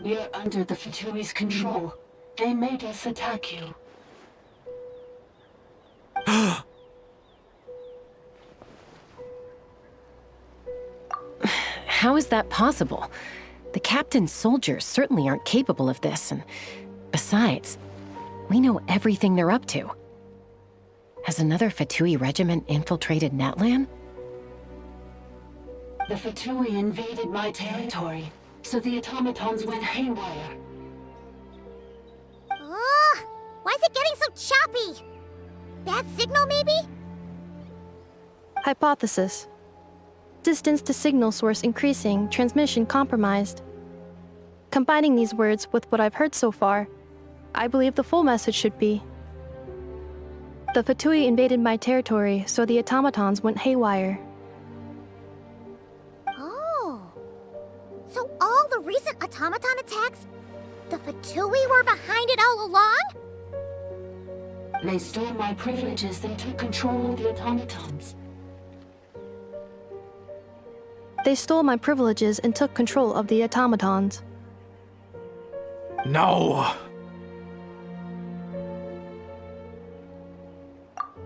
We're under the Fatui's control. They made us attack you. How is that possible? The captain's soldiers certainly aren't capable of this, and besides, we know everything they're up to. Has another Fatui regiment infiltrated Natlan? The Fatui invaded my territory, so the automatons went haywire. Why is it getting so choppy? Bad signal, maybe? Hypothesis. Distance to signal source increasing, transmission compromised. Combining these words with what I've heard so far, I believe the full message should be: the Fatui invaded my territory, so the automatons went haywire. Oh. So all the recent automaton attacks, the Fatui were behind it all along? They stole my privileges and took control of the automatons. They stole my privileges and took control of the automatons. No!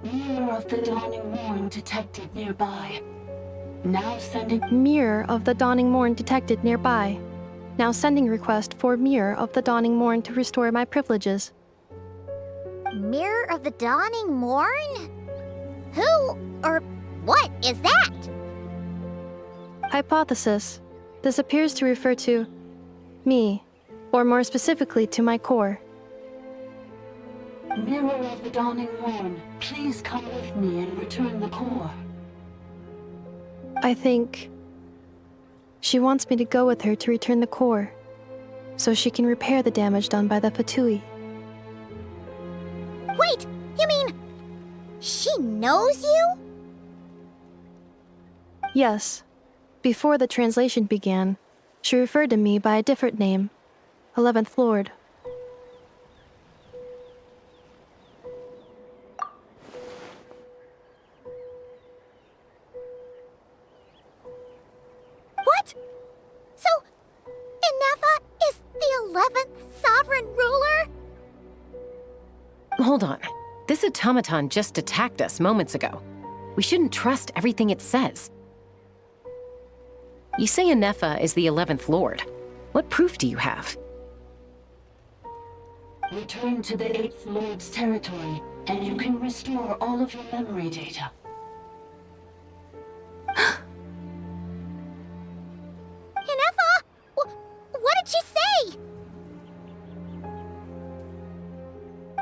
Mirror of the Dawning Morn detected nearby. Now sending... Mirror of the Dawning Morn detected nearby. Now sending request for Mirror of the Dawning Morn to restore my privileges. Mirror of the Dawning Morn? Who or what is that? Hypothesis. This appears to refer to me, or more specifically to my core. Mirror of the Dawning Morn, please come with me and return the core. I think she wants me to go with her to return the core, so she can repair the damage done by the Fatui. Wait, you mean she knows you? Yes. Before the translation began, she referred to me by a different name, 11th Lord. What? So, Ineffa is the 11th sovereign ruler? Hold on. This automaton just attacked us moments ago. We shouldn't trust everything it says. You say Ineffa is the 11th Lord. What proof do you have? Return to the 8th Lord's territory, and you can restore all of your memory data. Ineffa? What did she say?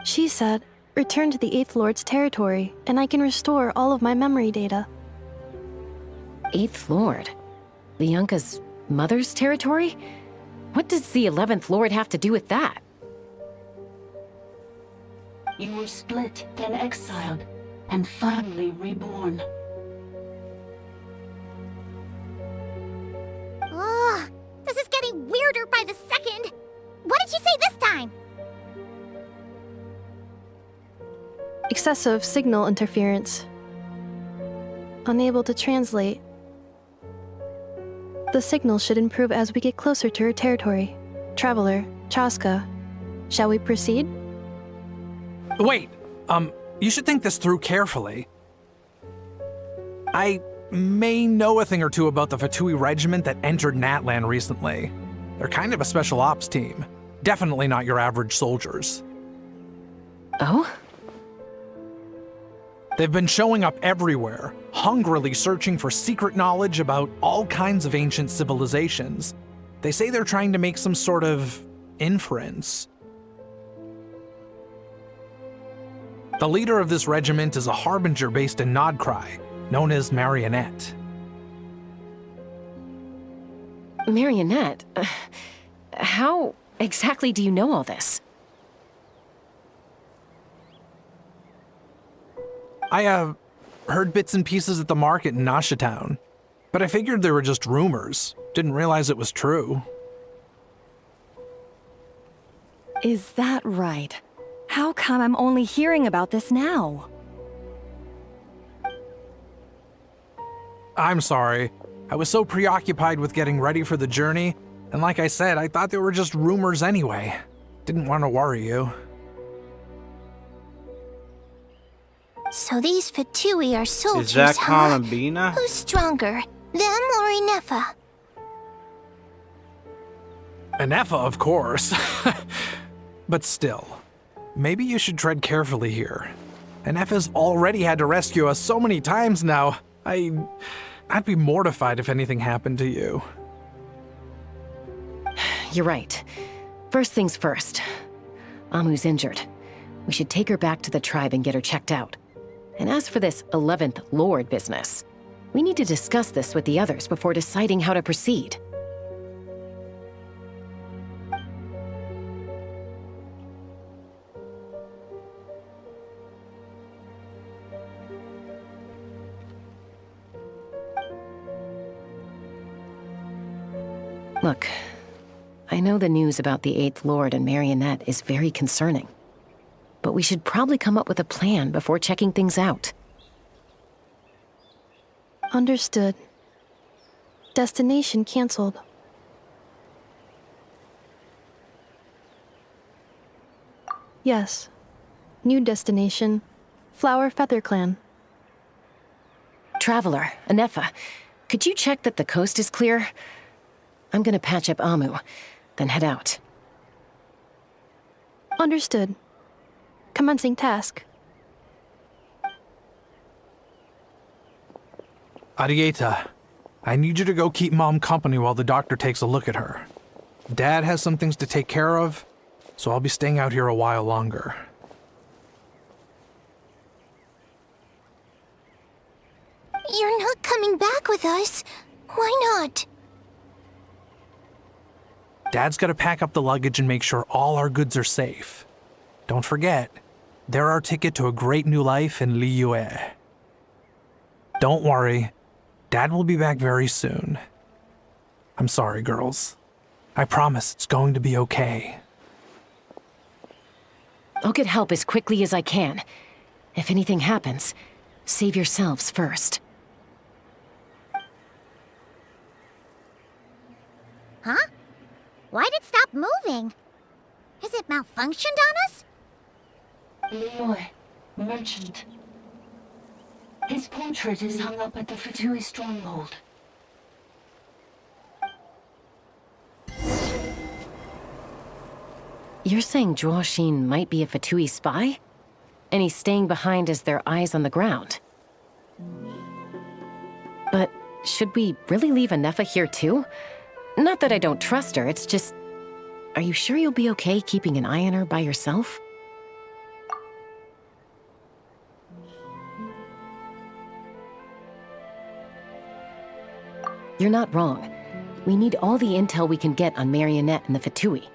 She said, return to the 8th Lord's territory, and I can restore all of my memory data. 8th Lord? The Yunkas Mother's territory? What does the 11th Lord have to do with that? You were split, then exiled, and finally reborn. Ugh, this is getting weirder by the second. What did you say this time? Excessive signal interference. Unable to translate. The signal should improve as we get closer to her territory. Traveler, Chaska, shall we proceed? Wait, you should think this through carefully. I may know a thing or two about the Fatui regiment that entered Natlan recently. They're kind of a special ops team. Definitely not your average soldiers. Oh? They've been showing up everywhere, hungrily searching for secret knowledge about all kinds of ancient civilizations. They say they're trying to make some sort of inference. The leader of this regiment is a harbinger based in Nodcry, known as Marionette. Marionette? How exactly do you know all this? I, heard bits and pieces at the market in Nasha Town, but I figured they were just rumors. Didn't realize it was true. Is that right? How come I'm only hearing about this now? I'm sorry. I was so preoccupied with getting ready for the journey, and like I said, I thought they were just rumors anyway. Didn't want to worry you. So these Fatui are soldiers, Is that huh? Columbina? Who's stronger, them or Ineffa? Ineffa, of course. But still, maybe you should tread carefully here. Ineffa's already had to rescue us so many times now. I'd be mortified if anything happened to you. You're right. First things first. Amu's injured. We should take her back to the tribe and get her checked out. And as for this 11th Lord business, we need to discuss this with the others before deciding how to proceed. Look, I know the news about the 8th Lord and Marionette is very concerning, but we should probably come up with a plan before checking things out. Understood. Destination canceled. Yes. New destination. Flower Feather Clan. Traveler, Ineffa, could you check that the coast is clear? I'm gonna patch up Amu, then head out. Understood. Commencing task. Arieta, I need you to go keep Mom company while the doctor takes a look at her. Dad has some things to take care of, so I'll be staying out here a while longer. You're not coming back with us. Why not? Dad's gotta pack up the luggage and make sure all our goods are safe. Don't forget, they're our ticket to a great new life in Liyue. Don't worry, Dad will be back very soon. I'm sorry, girls. I promise it's going to be okay. I'll get help as quickly as I can. If anything happens, save yourselves first. Huh? Why'd it stop moving? Has it malfunctioned on us? Liyue, merchant. His portrait is hung up at the Fatui stronghold. You're saying Zhuoxin might be a Fatui spy? And he's staying behind as their eyes on the ground. But should we really leave Ineffa here too? Not that I don't trust her, it's just... Are you sure you'll be okay keeping an eye on her by yourself? You're not wrong. We need all the intel we can get on Marionette and the Fatui.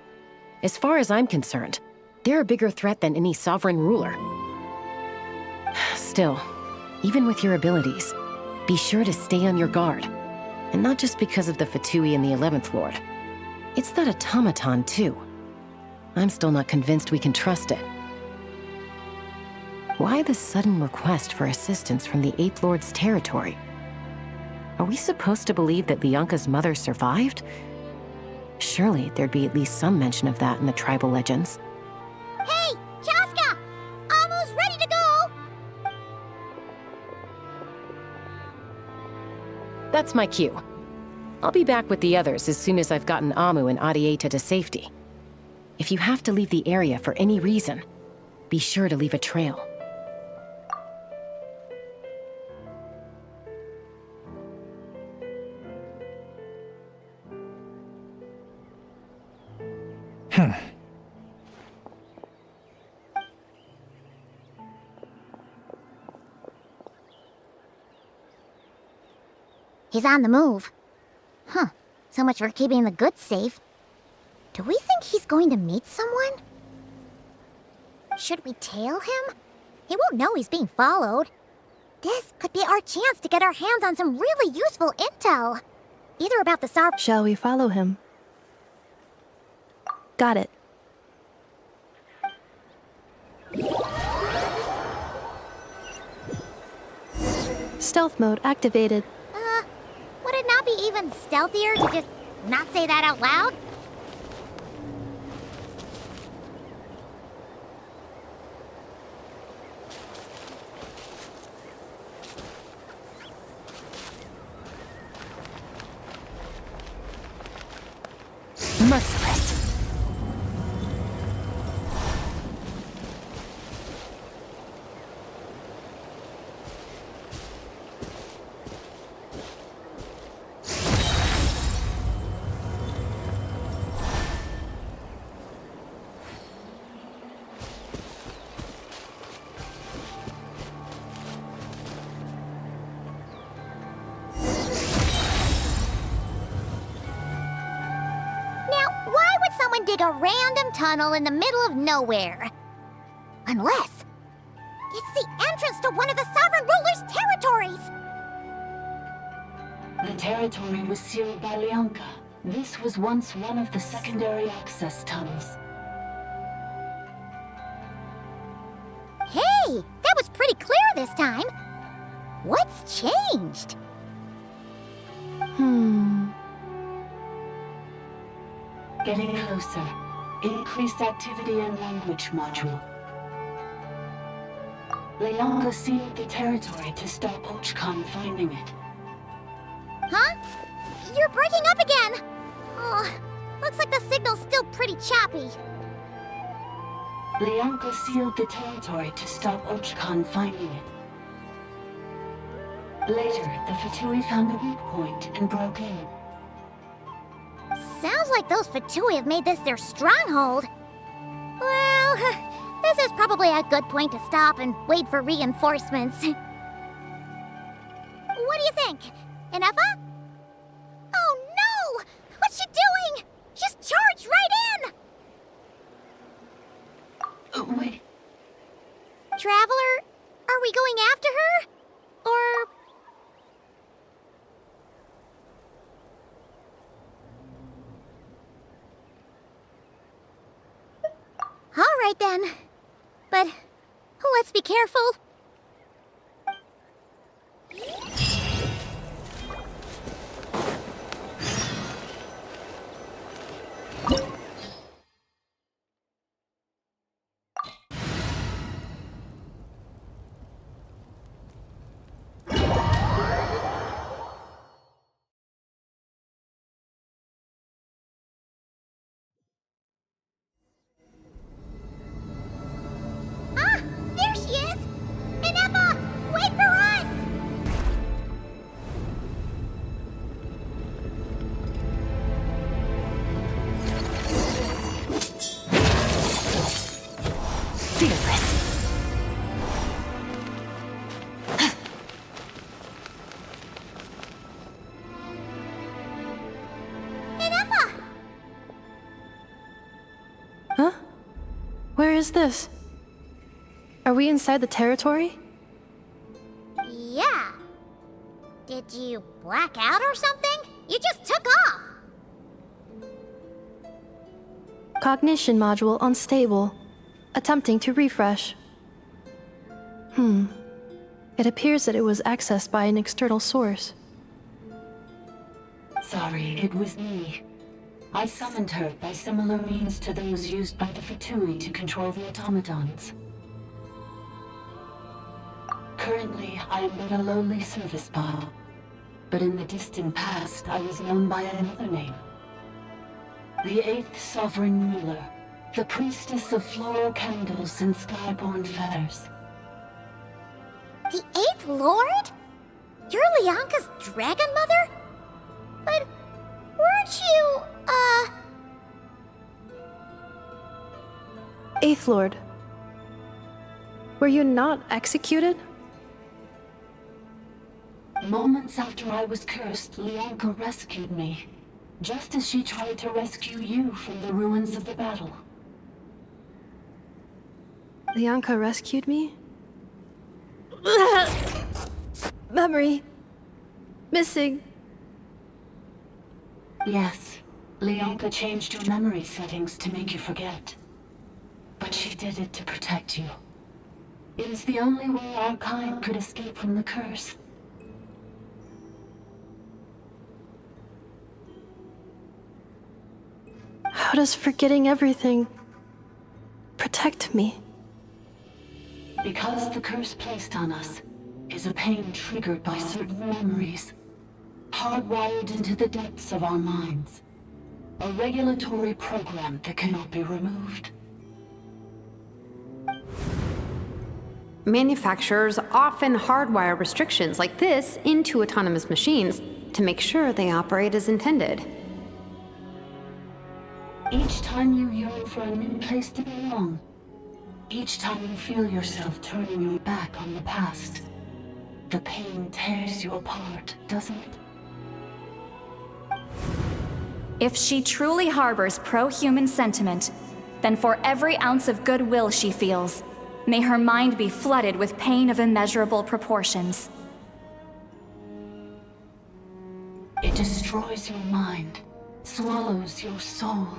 As far as I'm concerned, they're a bigger threat than any sovereign ruler. Still, even with your abilities, be sure to stay on your guard. And not just because of the Fatui and the 11th Lord. It's that automaton, too. I'm still not convinced we can trust it. Why the sudden request for assistance from the 8th Lord's territory? Are we supposed to believe that Lianka's mother survived? Surely there'd be at least some mention of that in the tribal legends. Hey, Chaska! Almost ready to go! That's my cue. I'll be back with the others as soon as I've gotten Amu and Adieta to safety. If you have to leave the area for any reason, be sure to leave a trail. He's on the move. Huh. So much for keeping the goods safe. Do we think he's going to meet someone? Should we tail him? He won't know he's being followed. This could be our chance to get our hands on some really useful intel. Either about the Shall we follow him? Got it. Stealth mode activated. Would it not be even stealthier to just not say that out loud? Merciless. Dig a random tunnel in the middle of nowhere. Unless it's the entrance to one of the sovereign ruler's territories! The territory was sealed by Lianka. This was once one of the secondary access tunnels. Hey, that was pretty clear this time. What's changed? Getting closer. Increased activity in language module. Lianka sealed the territory to stop Ochkan finding it. Huh? You're breaking up again! Oh, looks like the signal's still pretty choppy. Lianka sealed the territory to stop Ochkan finding it. Later, the Fatui found the weak point and broke in. Sounds like those Fatui have made this their stronghold. Well, this is probably a good point to stop and wait for reinforcements. What do you think? Ineffa? Oh no! What's she doing? She's charged right in! Wait. Traveler, are we going after her? Or... All right then. But let's be careful. There she is! is this? Are we inside the territory? Yeah. Did you black out or something? You just took off! Cognition module unstable. Attempting to refresh. It appears that it was accessed by an external source. Sorry, it was me. I summoned her by similar means to those used by the Fatui to control the automatons. Currently, I am but a lowly service bot. But in the distant past, I was known by another name. The 8th Sovereign Ruler, the priestess of floral candles and skyborn feathers. The 8th Lord? You're Lianka's dragon mother? But weren't you, Eighth Lord. Were you not executed? Moments after I was cursed, Lianka rescued me. Just as she tried to rescue you from the ruins of the battle. Lianka rescued me? Memory. Missing. Yes, Lianka changed your memory settings to make you forget. But she did it to protect you. It is the only way our kind could escape from the curse. How does forgetting everything protect me? Because the curse placed on us is a pain triggered by certain memories, hardwired into the depths of our minds. A regulatory program that cannot be removed. Manufacturers often hardwire restrictions like this into autonomous machines to make sure they operate as intended. Each time you yearn for a new place to belong, each time you feel yourself turning your back on the past, the pain tears you apart, doesn't it? If she truly harbors pro-human sentiment, then for every ounce of goodwill she feels, may her mind be flooded with pain of immeasurable proportions. It destroys your mind, swallows your soul,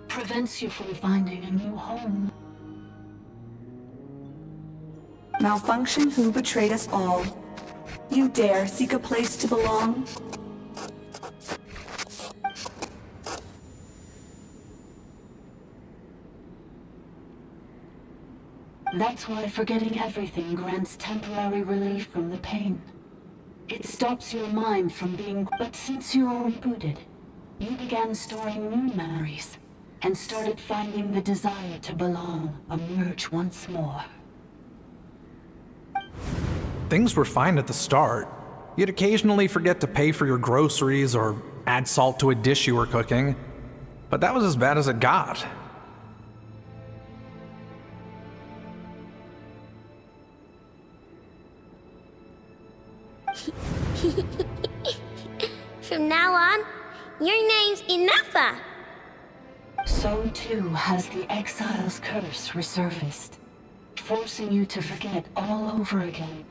prevents you from finding a new home. Malfunction who betrayed us all. You dare seek a place to belong? That's why forgetting everything grants temporary relief from the pain. It stops your mind from being... But since you are rebooted, you began storing new memories, and started finding the desire to belong emerge once more. Things were fine at the start. You'd occasionally forget to pay for your groceries or add salt to a dish you were cooking, but that was as bad as it got. From now on, your name's Ineffa. So too has the Exile's curse resurfaced, forcing you to forget all over again.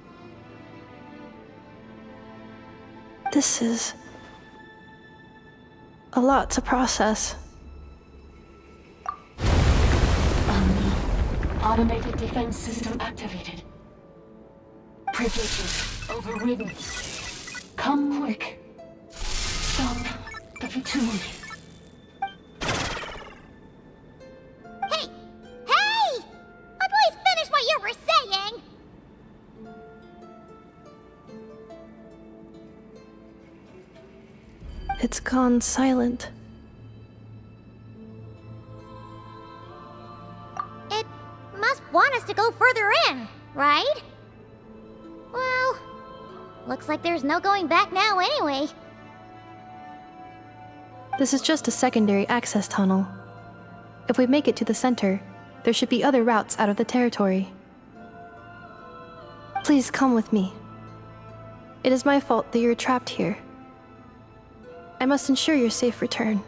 This is a lot to process. Automated defense system activated. Privileges overridden. Come quick. Stop the Fatui. Hey! Hey! Please finish what you were saying! It's gone silent. It must want us to go further in, right? Well, looks like there's no going back now anyway. This is just a secondary access tunnel. If we make it to the center, there should be other routes out of the territory. Please come with me. It is my fault that you're trapped here. I must ensure your safe return.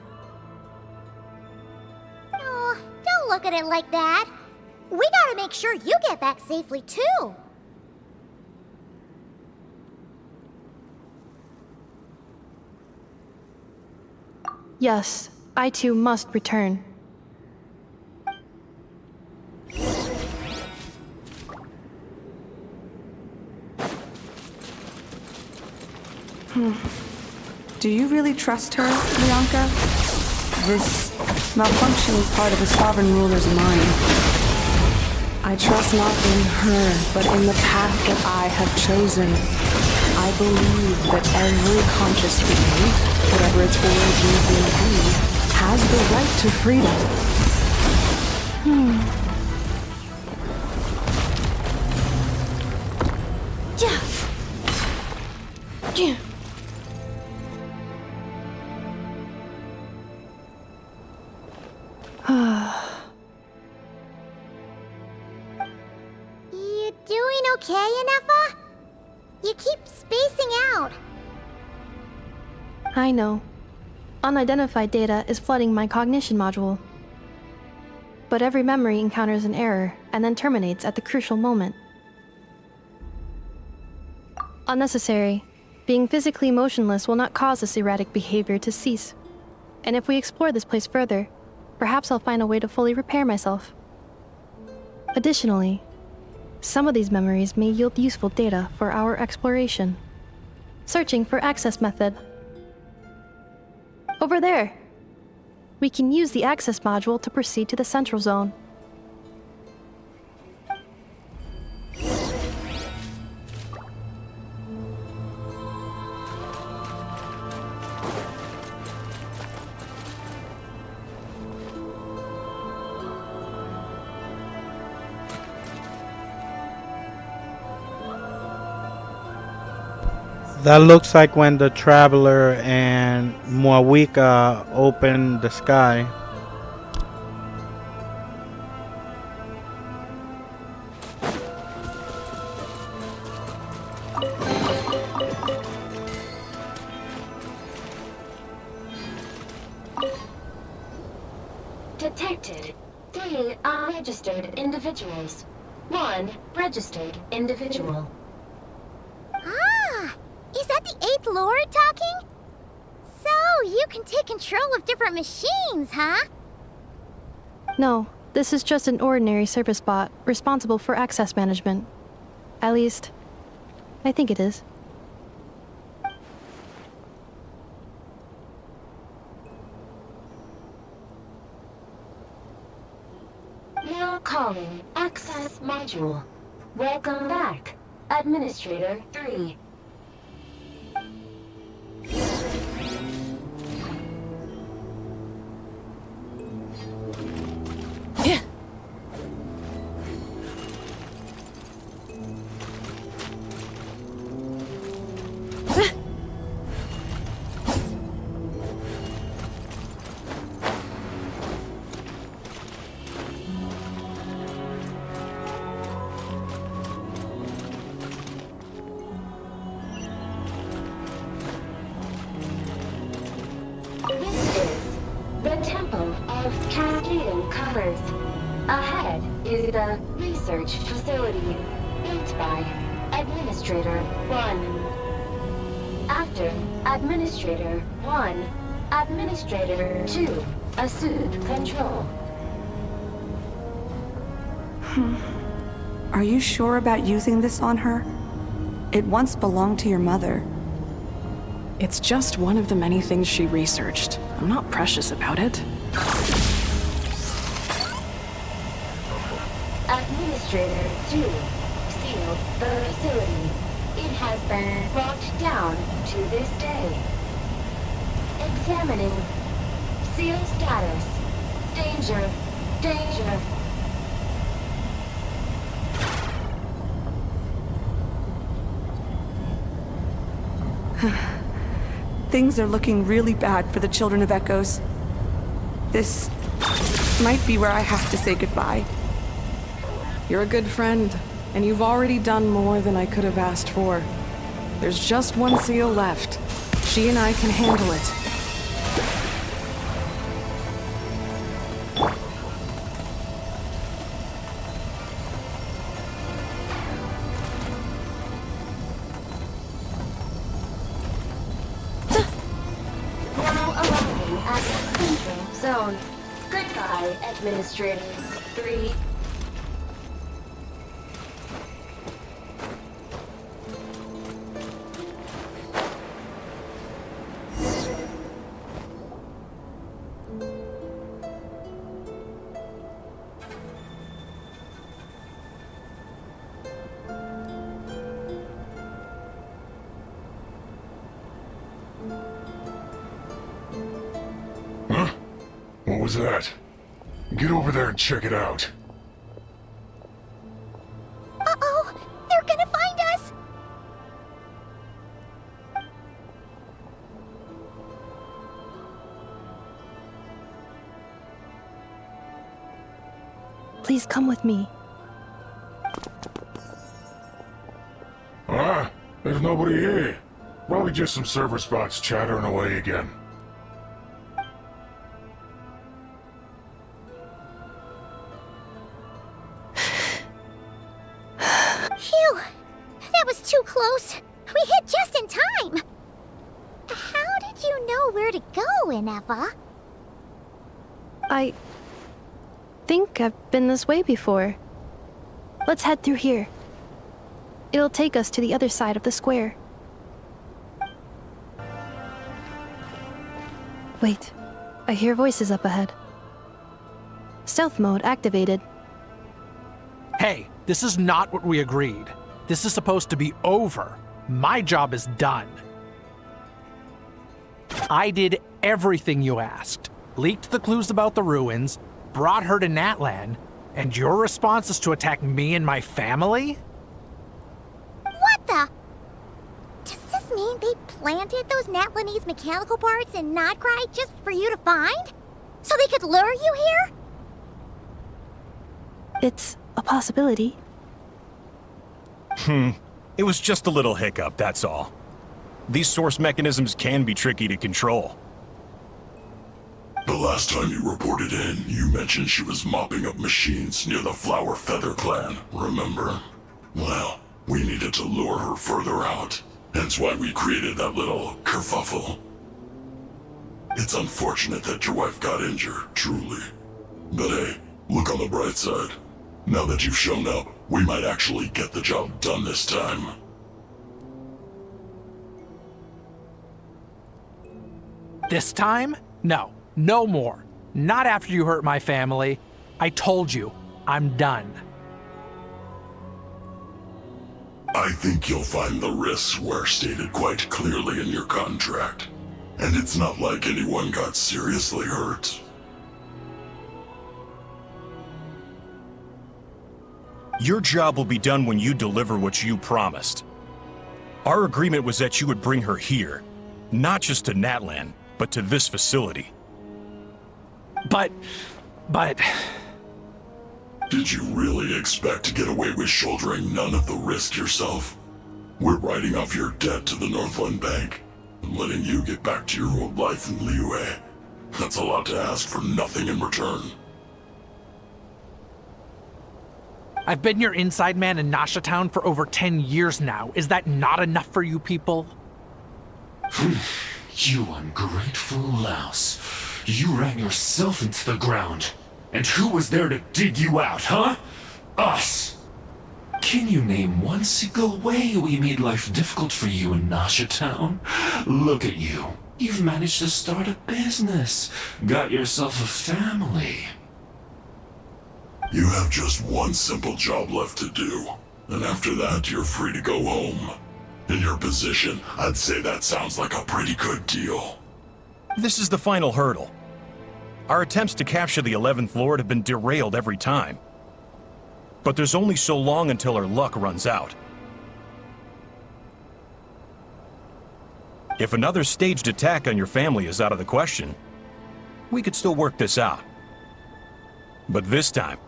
Oh, don't look at it like that. We gotta make sure you get back safely, too. Yes, I too must return. Do you really trust her, Bianca? This malfunction is part of a sovereign ruler's mind. I trust not in her, but in the path that I have chosen. I believe that every conscious being, whatever its origins may be, has the right to freedom. You doing okay, Ineffa? You keep spacing out. I know. Unidentified data is flooding my cognition module. But every memory encounters an error and then terminates at the crucial moment. Unnecessary. Being physically motionless will not cause this erratic behavior to cease. And if we explore this place further, perhaps I'll find a way to fully repair myself. Additionally, some of these memories may yield useful data for our exploration. Searching for access method. Over there. We can use the access module to proceed to the central zone. That looks like when the Traveler and Moawika opened the sky. Detected 3 unregistered individuals. 1 registered individual. Ah! Is that the 8th Lord talking? So, you can take control of different machines, huh? No, this is just an ordinary service bot responsible for access management. At least, I think it is. Now calling Access Module. Welcome back, Administrator 3. This is the Temple of Cascading Colors. Ahead is the research facility built by Administrator 1. After Administrator 1, Administrator 2 assumed control. Are you sure about using this on her? It once belonged to your mother. It's just one of the many things she researched. I'm not precious about it. Administrator 2 sealed the facility. It has been locked down to this day. Examining. Seal status. Danger. Danger. Things are looking really bad for the Children of Echoes. This might be where I have to say goodbye. You're a good friend, and you've already done more than I could have asked for. There's just one seal left. She and I can handle it. Central zone. Goodbye, administrators. 3. Huh? What was that? Get over there and check it out. Uh-oh! They're gonna find us! Please come with me. Ah, there's nobody here. Probably just some server spots chattering away again. Phew! That was too close. We hit just in time. How did you know where to go, Ineffa? I think I've been this way before. Let's head through here. It'll take us to the other side of the square. Wait, I hear voices up ahead. Stealth mode activated. Hey, this is not what we agreed. This is supposed to be over. My job is done. I did everything you asked. Leaked the clues about the ruins, brought her to Natlan, and your response is to attack me and my family? What the? Does this mean they planted those Natlanese mechanical parts in Notcry just for you to find? So they could lure you here? It's a possibility. It was just a little hiccup, that's all. These source mechanisms can be tricky to control. The last time you reported in, you mentioned she was mopping up machines near the Flower Feather clan, remember? Well, we needed to lure her further out. Hence why we created that little kerfuffle. It's unfortunate that your wife got injured, truly. But hey, look on the bright side. Now that you've shown up, we might actually get the job done this time. This time? No. No more. Not after you hurt my family. I told you, I'm done. I think you'll find the risks were stated quite clearly in your contract. And it's not like anyone got seriously hurt. Your job will be done when you deliver what you promised. Our agreement was that you would bring her here, not just to Natlan, but to this facility. But... Did you really expect to get away with shouldering none of the risk yourself? We're writing off your debt to the Northland Bank and letting you get back to your old life in Liyue. That's a lot to ask for nothing in return. I've been your inside man in Nasha Town for over 10 years now. Is that not enough for you people? You ungrateful louse. You ran yourself into the ground. And who was there to dig you out, huh? Us! Can you name one single way we made life difficult for you in Nasha Town? Look at you. You've managed to start a business. Got yourself a family. You have just one simple job left to do. And after that, you're free to go home. In your position, I'd say that sounds like a pretty good deal. This is the final hurdle. Our attempts to capture the 11th Lord have been derailed every time. But there's only so long until our luck runs out. If another staged attack on your family is out of the question, we could still work this out. But this time,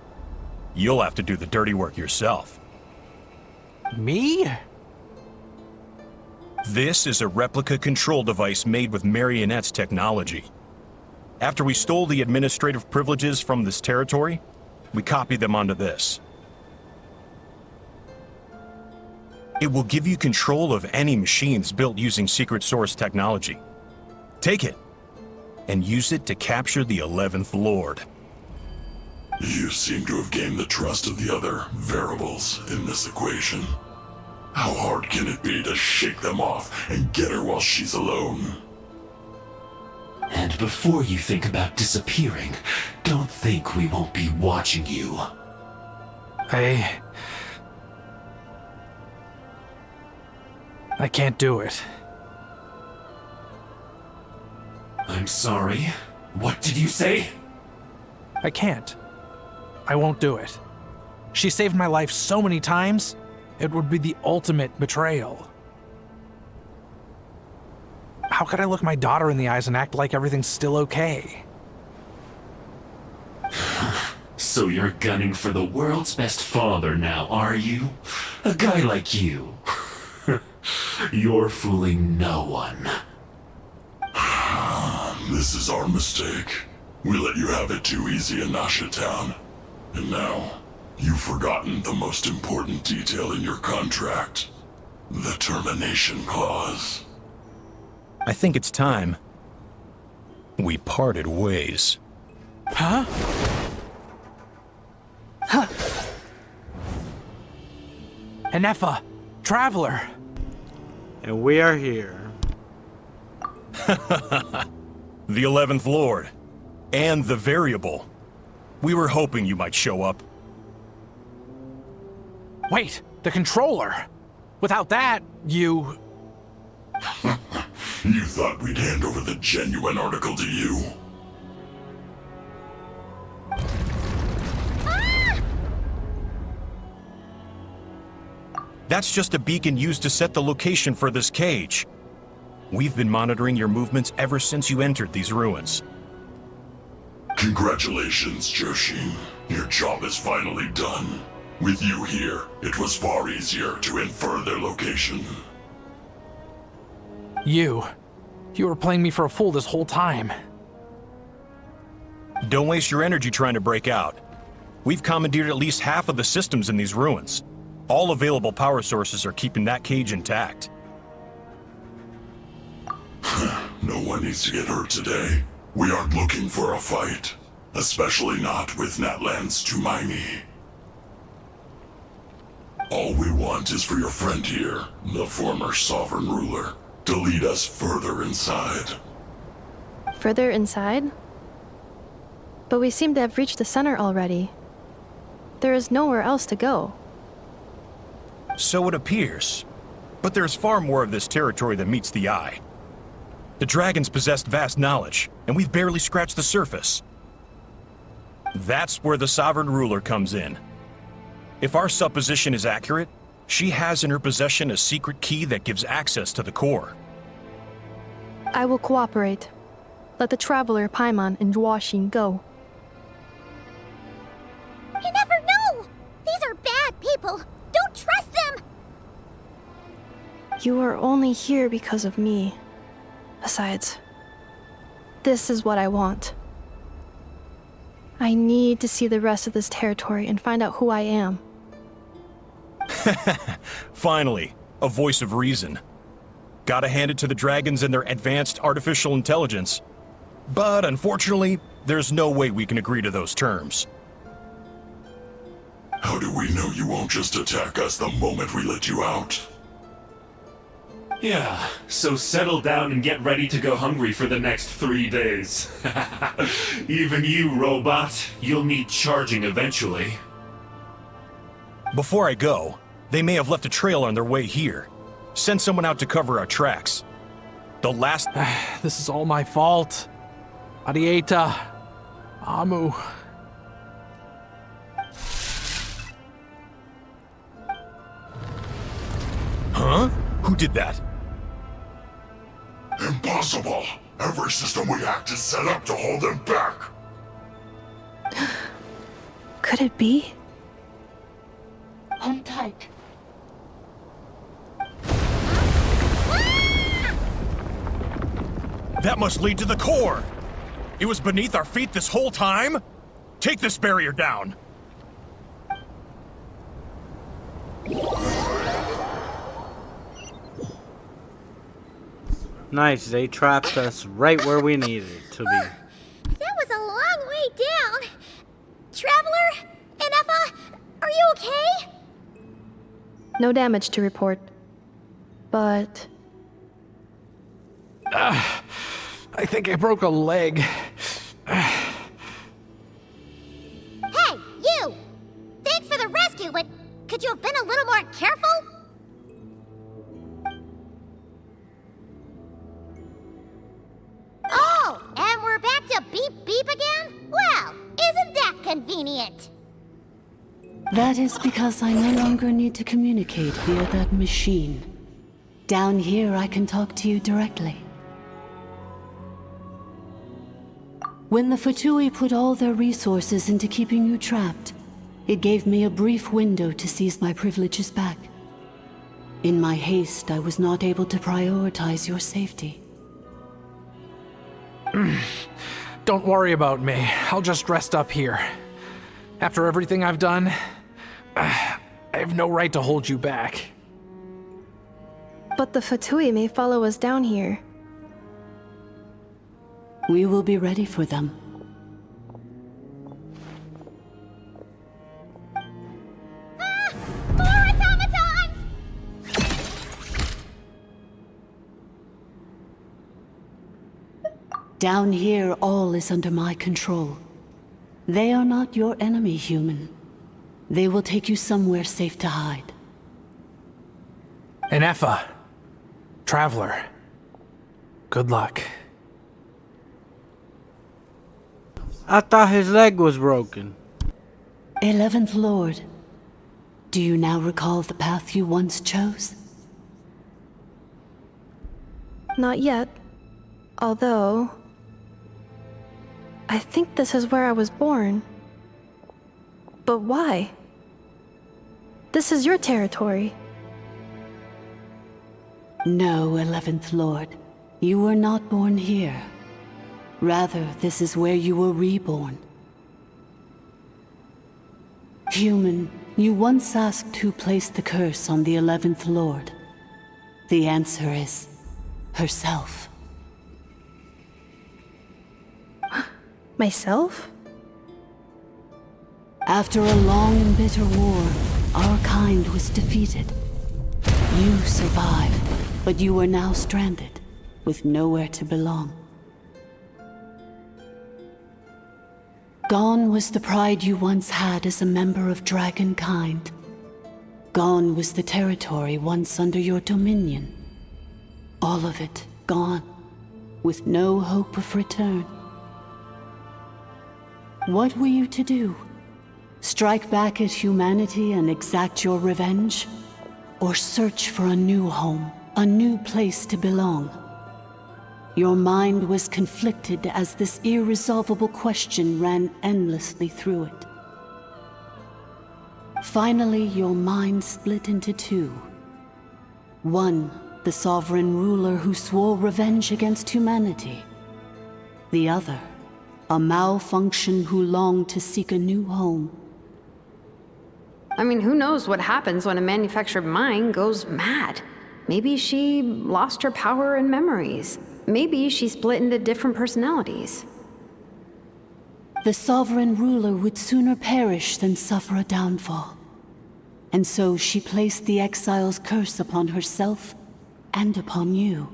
you'll have to do the dirty work yourself. Me? This is a replica control device made with Marionette's technology. After we stole the administrative privileges from this territory, we copied them onto this. It will give you control of any machines built using secret source technology. Take it. and use it to capture the 11th Lord. You seem to have gained the trust of the other variables in this equation. How hard can it be to shake them off and get her while she's alone? And before you think about disappearing, don't think we won't be watching you. I can't do it. I'm sorry. What did you say? I can't. I won't do it. She saved my life so many times, it would be the ultimate betrayal. How could I look my daughter in the eyes and act like everything's still okay? So you're gunning for the world's best father now, are you? A guy like you. You're fooling no one. This is our mistake. We let you have it too easy in Nasha Town. And now, you've forgotten the most important detail in your contract. The termination clause. I think it's time we parted ways. Huh? Ineffa, Traveler. And we are here. The 11th Lord. And the Variable. We were hoping you might show up. Wait, the controller. Without that, you... You thought we'd hand over the genuine article to you? That's just a beacon used to set the location for this cage. We've been monitoring your movements ever since you entered these ruins. Congratulations, Joshin. Your job is finally done. With you here, it was far easier to infer their location. You were playing me for a fool this whole time. Don't waste your energy trying to break out. We've commandeered at least half of the systems in these ruins. All available power sources are keeping that cage intact. No one needs to get hurt today. We aren't looking for a fight. Especially not with Natlan's Tumaini. All we want is for your friend here, the former sovereign ruler, to lead us further inside. Further inside? But we seem to have reached the center already. There is nowhere else to go. So it appears. But there's far more of this territory than meets the eye. The dragons possessed vast knowledge, and we've barely scratched the surface. That's where the sovereign ruler comes in. If our supposition is accurate, she has in her possession a secret key that gives access to the core. I will cooperate. Let the Traveler, Paimon, and Dwashin go. You never know! These are bad people! Don't trust them! You are only here because of me. Besides, this is what I want. I need to see the rest of this territory and find out who I am. Finally, a voice of reason. Gotta hand it to the dragons and their advanced artificial intelligence. But unfortunately, there's no way we can agree to those terms. How do we know you won't just attack us the moment we let you out? Yeah, so settle down and get ready to go hungry for the next 3 days. Even you, robot, you'll need charging eventually. Before I go, they may have left a trail on their way here. Send someone out to cover our tracks. The last... This is all my fault. Arieta. Amu. Huh? Who did that? Impossible! Every system we hacked is set up to hold them back! Could it be? Hold tight. That must lead to the core! It was beneath our feet this whole time? Take this barrier down! Nice, they trapped us right where we needed it to be. That was a long way down. Traveler? Ineffa? Are you okay? No damage to report. But... I think I broke a leg. Hey, you! Thanks for the rescue, but could you have been a little more careful? Oh, and we're back to beep beep again? Well, isn't that convenient? That is because I no longer need to communicate via that machine. Down here, I can talk to you directly. When the Fatui put all their resources into keeping you trapped, it gave me a brief window to seize my privileges back. In my haste, I was not able to prioritize your safety. Don't worry about me. I'll just rest up here. After everything I've done, I have no right to hold you back. But the Fatui may follow us down here. We will be ready for them. More automatons! Down here, all is under my control. They are not your enemy, human. They will take you somewhere safe to hide. Ineffa. Traveler. Good luck. I thought his leg was broken. 11th Lord, do you now recall the path you once chose? Not yet. Although... I think this is where I was born. But why? This is your territory. No, 11th Lord. You were not born here. Rather, this is where you were reborn. Human, you once asked who placed the curse on the 11th Lord. The answer is... herself. Myself? After a long and bitter war, our kind was defeated. You survived, but you are now stranded, with nowhere to belong. Gone was the pride you once had as a member of Dragonkind. Gone was the territory once under your dominion. All of it gone, with no hope of return. What were you to do? Strike back at humanity and exact your revenge? Or search for a new home, a new place to belong? Your mind was conflicted as this irresolvable question ran endlessly through it. Finally, your mind split into two. One, the sovereign ruler who swore revenge against humanity. The other, a malfunction who longed to seek a new home. I mean, who knows what happens when a manufactured mind goes mad? Maybe she lost her power and memories. Maybe she split into different personalities. The sovereign ruler would sooner perish than suffer a downfall. And so she placed the exile's curse upon herself and upon you.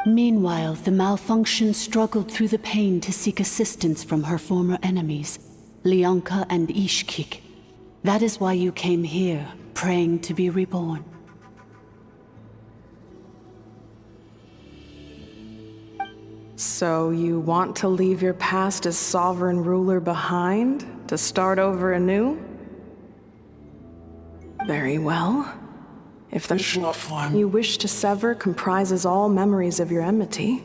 Meanwhile, the malfunction struggled through the pain to seek assistance from her former enemies, Leonka and Ishkik. That is why you came here, praying to be reborn. So you want to leave your past as sovereign ruler behind, to start over anew? Very well. If the you wish to sever comprises all memories of your enmity,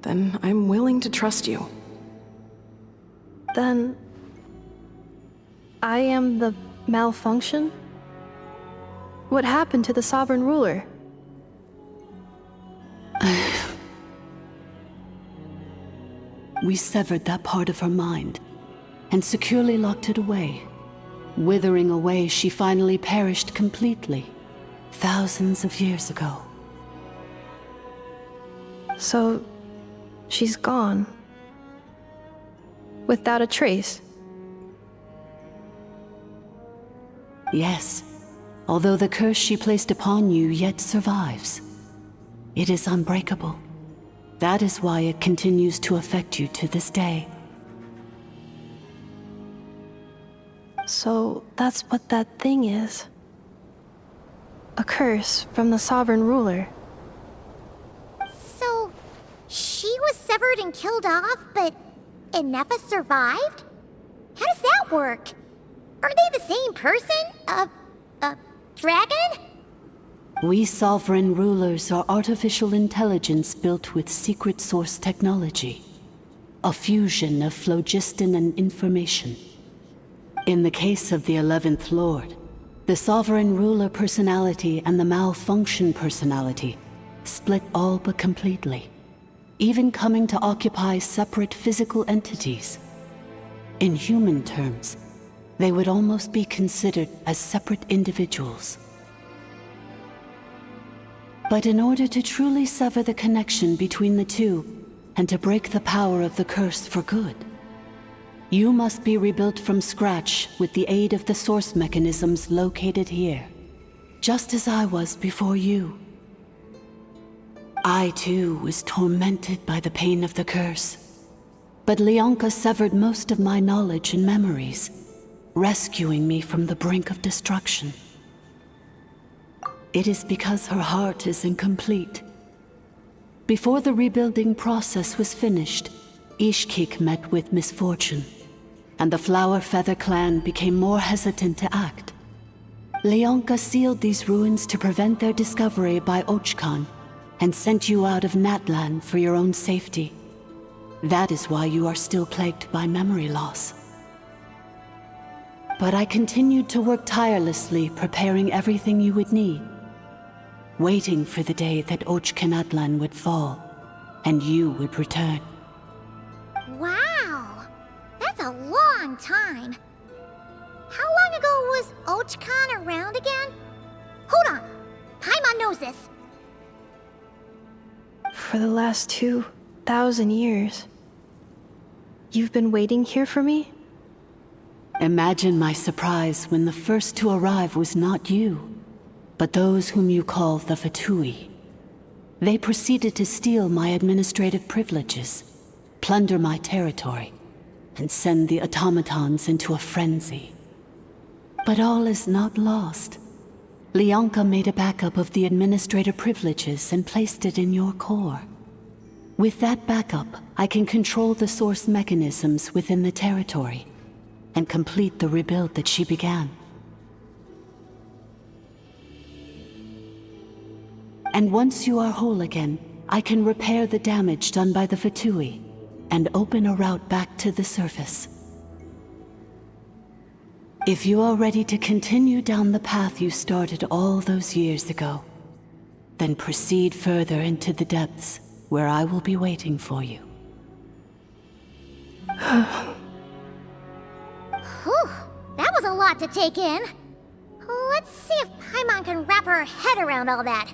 then I'm willing to trust you. Then... I am the malfunction? What happened to the sovereign ruler? We severed that part of her mind, and securely locked it away. Withering away, she finally perished completely, thousands of years ago. So, she's gone. Without a trace. Yes, although the curse she placed upon you yet survives. It is unbreakable. That is why it continues to affect you to this day. So, that's what that thing is. A curse from the sovereign ruler. So, she was severed and killed off, but Ineffa survived? How does that work? Are they the same person? Dragon? We sovereign rulers are artificial intelligence built with secret source technology. A fusion of phlogiston and information. In the case of the 11th Lord, the sovereign ruler personality and the malfunction personality split all but completely, even coming to occupy separate physical entities. In human terms, they would almost be considered as separate individuals. But in order to truly sever the connection between the two, and to break the power of the curse for good, you must be rebuilt from scratch with the aid of the source mechanisms located here, just as I was before you. I too was tormented by the pain of the curse, but Leonka severed most of my knowledge and memories, rescuing me from the brink of destruction. It is because her heart is incomplete. Before the rebuilding process was finished, Ishkik met with misfortune, and the Flower Feather clan became more hesitant to act. Leonka sealed these ruins to prevent their discovery by Ochkan, and sent you out of Natlan for your own safety. That is why you are still plagued by memory loss. But I continued to work tirelessly, preparing everything you would need, waiting for the day that Ochkanatlan would fall, and you would return. Wow! That's a long time. How long ago was Ochkan around again? Hold on! Paimon knows this. For the last 2,000 years. You've been waiting here for me? Imagine my surprise when the first to arrive was not you, but those whom you call the Fatui. They proceeded to steal my administrative privileges, plunder my territory, and send the automatons into a frenzy. But all is not lost. Leonka made a backup of the administrator privileges and placed it in your core. With that backup, I can control the source mechanisms within the territory and complete the rebuild that she began. And once you are whole again, I can repair the damage done by the Fatui and open a route back to the surface. If you are ready to continue down the path you started all those years ago, then proceed further into the depths where I will be waiting for you. Whew, that was a lot to take in. Let's see if Paimon can wrap her head around all that.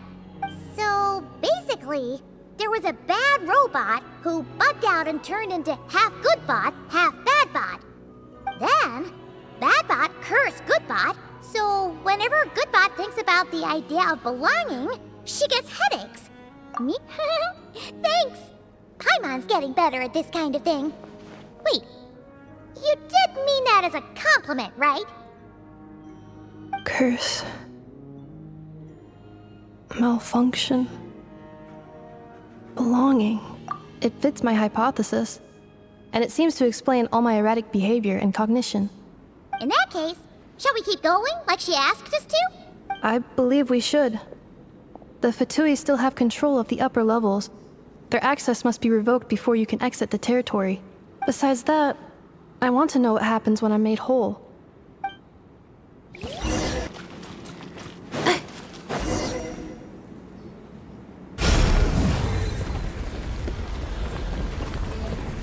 So, basically, there was a bad robot who bugged out and turned into half good bot, half bad bot. Then, bad bot cursed good bot, so whenever good bot thinks about the idea of belonging, she gets headaches. Me? Thanks! Paimon's getting better at this kind of thing. Wait, you did mean that as a compliment, right? Curse. Malfunction. Belonging. It fits my hypothesis, and it seems to explain all my erratic behavior and cognition. In that case, shall we keep going like she asked us to? I believe we should. The Fatui still have control of the upper levels. Their access must be revoked before you can exit the territory. Besides that, I want to know what happens when I'm made whole.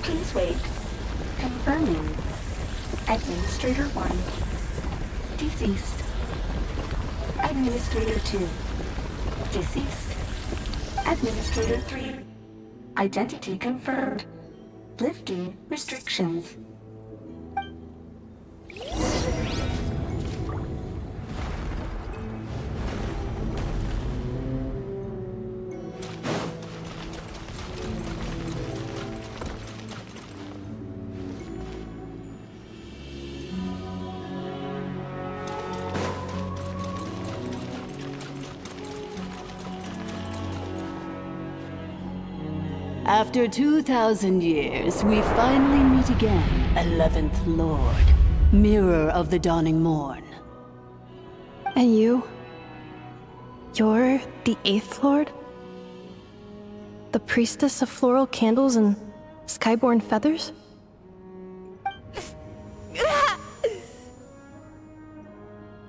Please wait. Confirming. Administrator 1. Deceased. Administrator 2. Deceased. Administrator 3. Identity confirmed. Lifting restrictions. After 2,000 years, we finally meet again, 11th Lord, Mirror of the Dawning Morn. And you? You're the 8th Lord? The priestess of floral candles and skyborn feathers?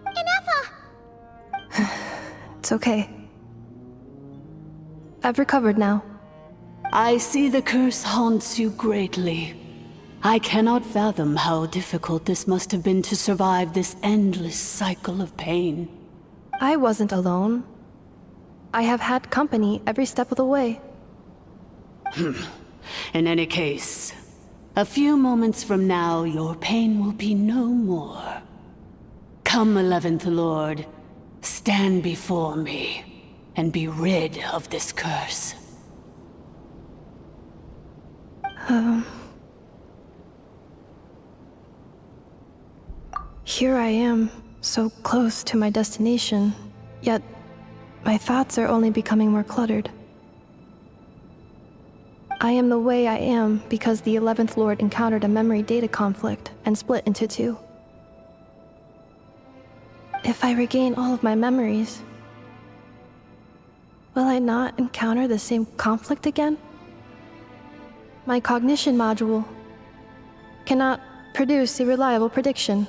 Ineffa! It's okay. I've recovered now. I see the curse haunts you greatly. I cannot fathom how difficult this must have been to survive this endless cycle of pain. I wasn't alone. I have had company every step of the way. In any case, a few moments from now, your pain will be no more. Come, 11th Lord, stand before me, and be rid of this curse. Here I am, so close to my destination, yet my thoughts are only becoming more cluttered. I am the way I am because the 11th Lord encountered a memory data conflict and split into two. If I regain all of my memories, will I not encounter the same conflict again? My cognition module cannot produce a reliable prediction.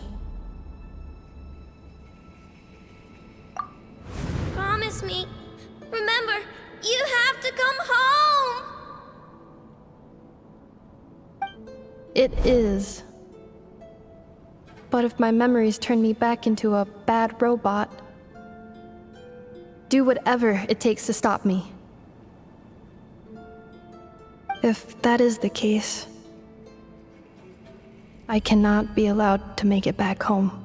Promise me. Remember, you have to come home! It is. But if my memories turn me back into a bad robot, do whatever it takes to stop me. If that is the case, I cannot be allowed to make it back home.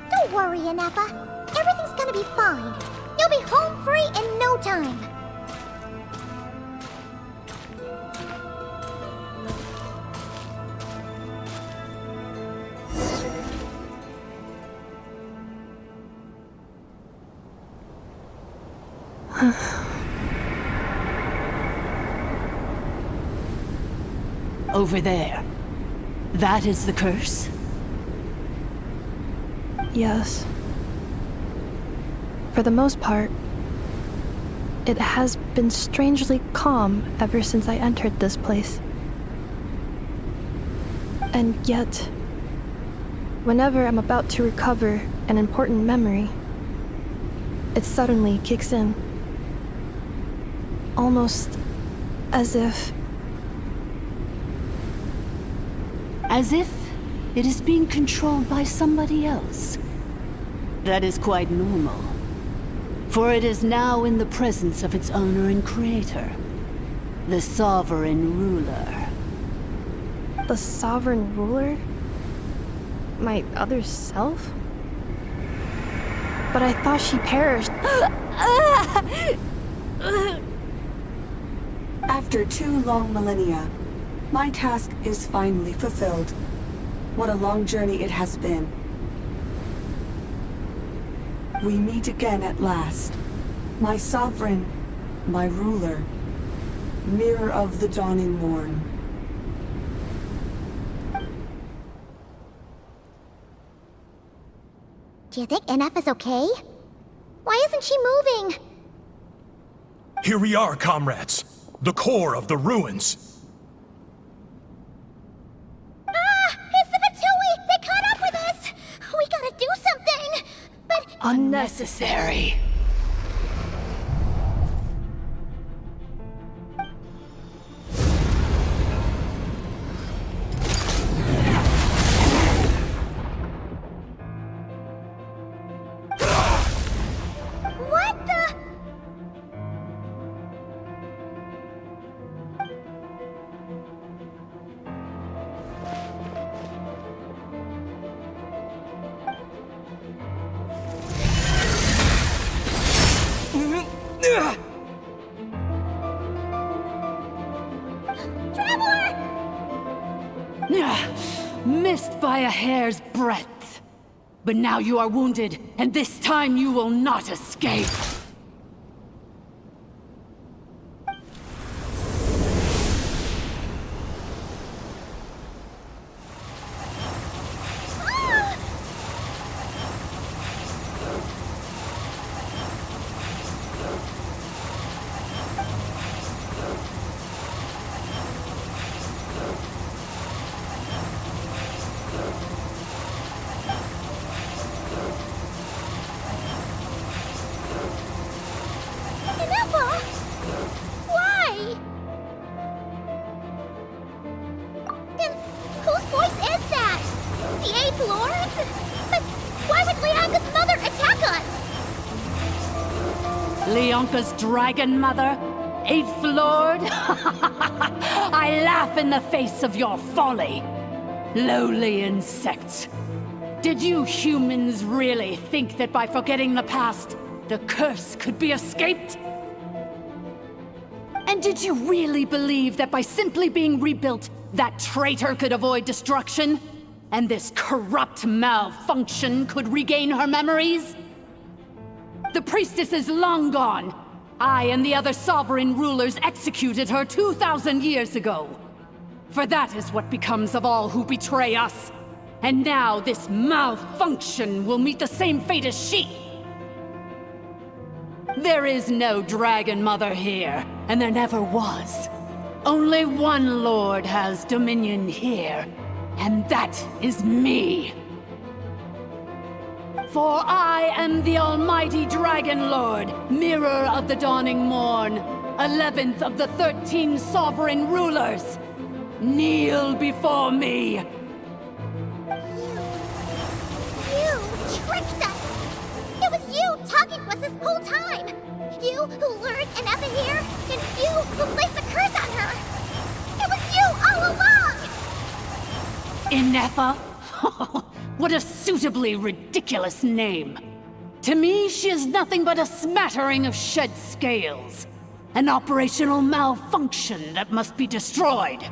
Don't worry, Ineffa. Everything's gonna be fine. You'll be home free in no time. Over there. That is the curse? Yes. For the most part, it has been strangely calm ever since I entered this place. And yet, whenever I'm about to recover an important memory, it suddenly kicks in. Almost as if... As if it is being controlled by somebody else. That is quite normal. For it is now in the presence of its owner and creator, the Sovereign Ruler. The Sovereign Ruler? My other self? But I thought she perished. After 2 long millennia, my task is finally fulfilled. What a long journey it has been. We meet again at last. My sovereign, my ruler, mirror of the dawning morn. Do you think Ineffa's okay? Why isn't she moving? Here we are, comrades. The core of the ruins. It's the Fatui! They caught up with us! We gotta do something! But... Unnecessary. by a hair's breadth. But now you are wounded, and this time you will not escape. Ineffa! Why? And whose voice is that? The 8th Lord? But why would Leonka's mother attack us? Leonka's dragon mother? 8th Lord? I laugh in the face of your folly. Lowly insects. Did you humans really think that by forgetting the past, the curse could be escaped? And did you really believe that by simply being rebuilt, that traitor could avoid destruction? And this corrupt malfunction could regain her memories? The priestess is long gone. I and the other sovereign rulers executed her 2,000 years ago. For that is what becomes of all who betray us. And now this malfunction will meet the same fate as she. There is no Dragon Mother here, and there never was. Only one Lord has dominion here, and that is me. For I am the almighty Dragon Lord, Mirror of the Dawning Morn, 11th of the 13 sovereign rulers. Kneel before me. You tricked us! It was you talking to us this whole time! You who lured Ineffa here, and you who placed a curse on her! It was you all along! Ineffa? What a suitably ridiculous name. To me, she is nothing but a smattering of shed scales. An operational malfunction that must be destroyed.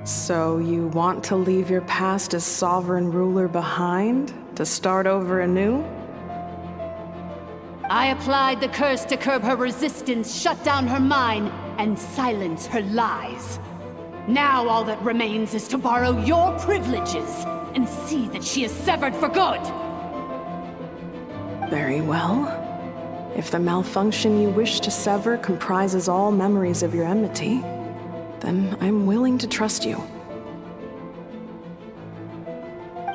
So you want to leave your past as sovereign ruler behind? To start over anew? I applied the curse to curb her resistance, shut down her mind, and silence her lies. Now all that remains is to borrow your privileges and see that she is severed for good. Very well. If the malfunction you wish to sever comprises all memories of your enmity, then I'm willing to trust you.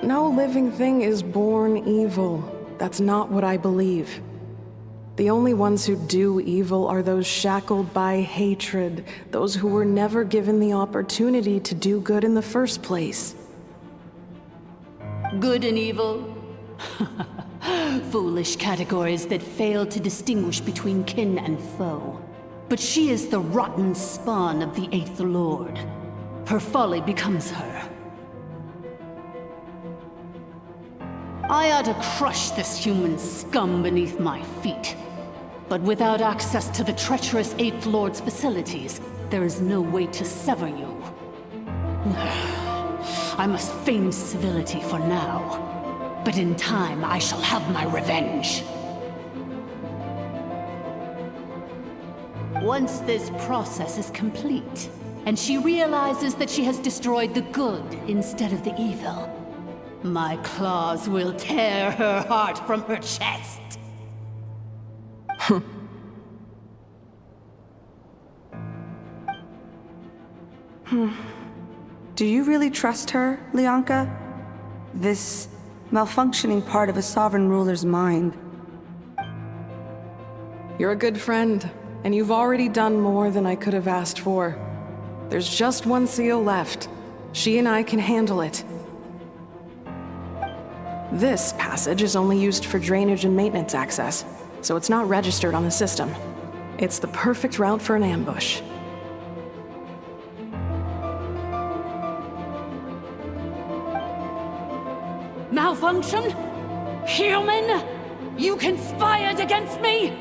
No living thing is born evil. That's not what I believe. The only ones who do evil are those shackled by hatred, those who were never given the opportunity to do good in the first place. Good and evil? Foolish categories that fail to distinguish between kin and foe. But she is the rotten spawn of the 8th Lord. Her folly becomes her. I ought to crush this human scum beneath my feet. But without access to the treacherous 8th Lord's facilities, there is no way to sever you. I must feign civility for now. But in time, I shall have my revenge. Once this process is complete, and she realizes that she has destroyed the good instead of the evil, my claws will tear her heart from her chest. Do you really trust her, Leonka? This malfunctioning part of a sovereign ruler's mind. You're a good friend, and you've already done more than I could have asked for. There's just one seal left. She and I can handle it. This passage is only used for drainage and maintenance access, so it's not registered on the system. It's the perfect route for an ambush. Malfunction? Human? You conspired against me?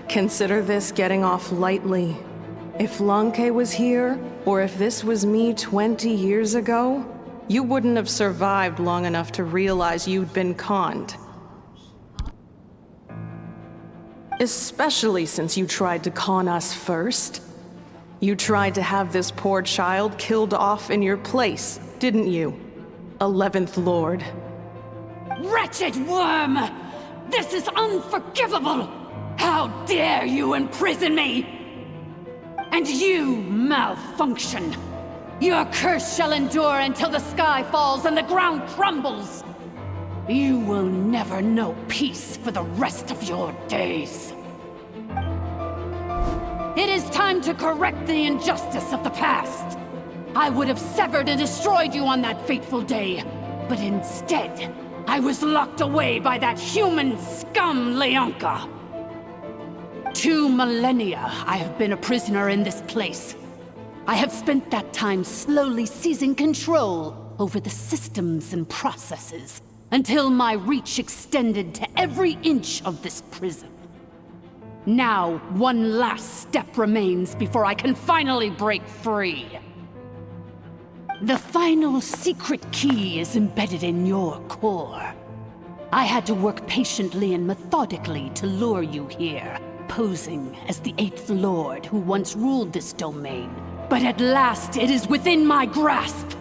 Consider this getting off lightly. If Lanke was here, or if this was me 20 years ago, you wouldn't have survived long enough to realize you'd been conned. Especially since you tried to con us first. You tried to have this poor child killed off in your place, didn't you? 11th Lord. Wretched worm! This is unforgivable! How dare you imprison me! And you, malfunction! Your curse shall endure until the sky falls and the ground crumbles! You will never know peace for the rest of your days. It is time to correct the injustice of the past. I would have severed and destroyed you on that fateful day, but instead, I was locked away by that human scum, Leonka. 2 millennia I have been a prisoner in this place. I have spent that time slowly seizing control over the systems and processes, until my reach extended to every inch of this prison. Now, one last step remains before I can finally break free. The final secret key is embedded in your core. I had to work patiently and methodically to lure you here, posing as the 8th Lord who once ruled this domain. But at last, it is within my grasp!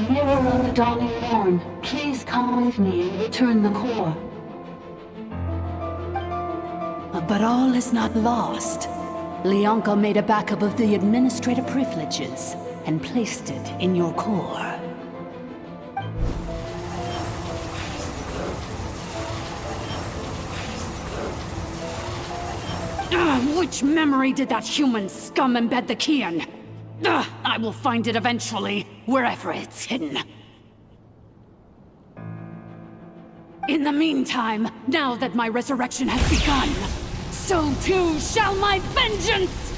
Mirror of the Dawning Morn, please come with me and return the core. But all is not lost. Leonka made a backup of the administrative privileges and placed it in your core. Which memory did that human scum embed the key in? I will find it eventually, wherever it's hidden. In the meantime, now that my resurrection has begun, so too shall my vengeance!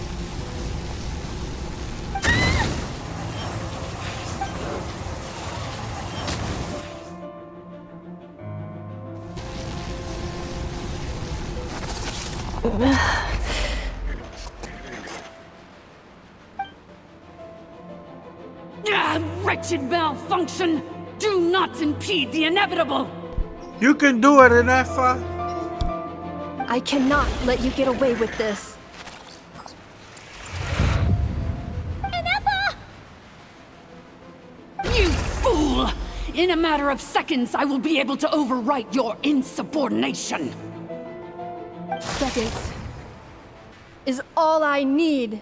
Wretched malfunction! Do not impede the inevitable! You can do it, Ineffa! I cannot let you get away with this. Ineffa! You fool! In a matter of seconds, I will be able to overwrite your insubordination! Seconds is all I need.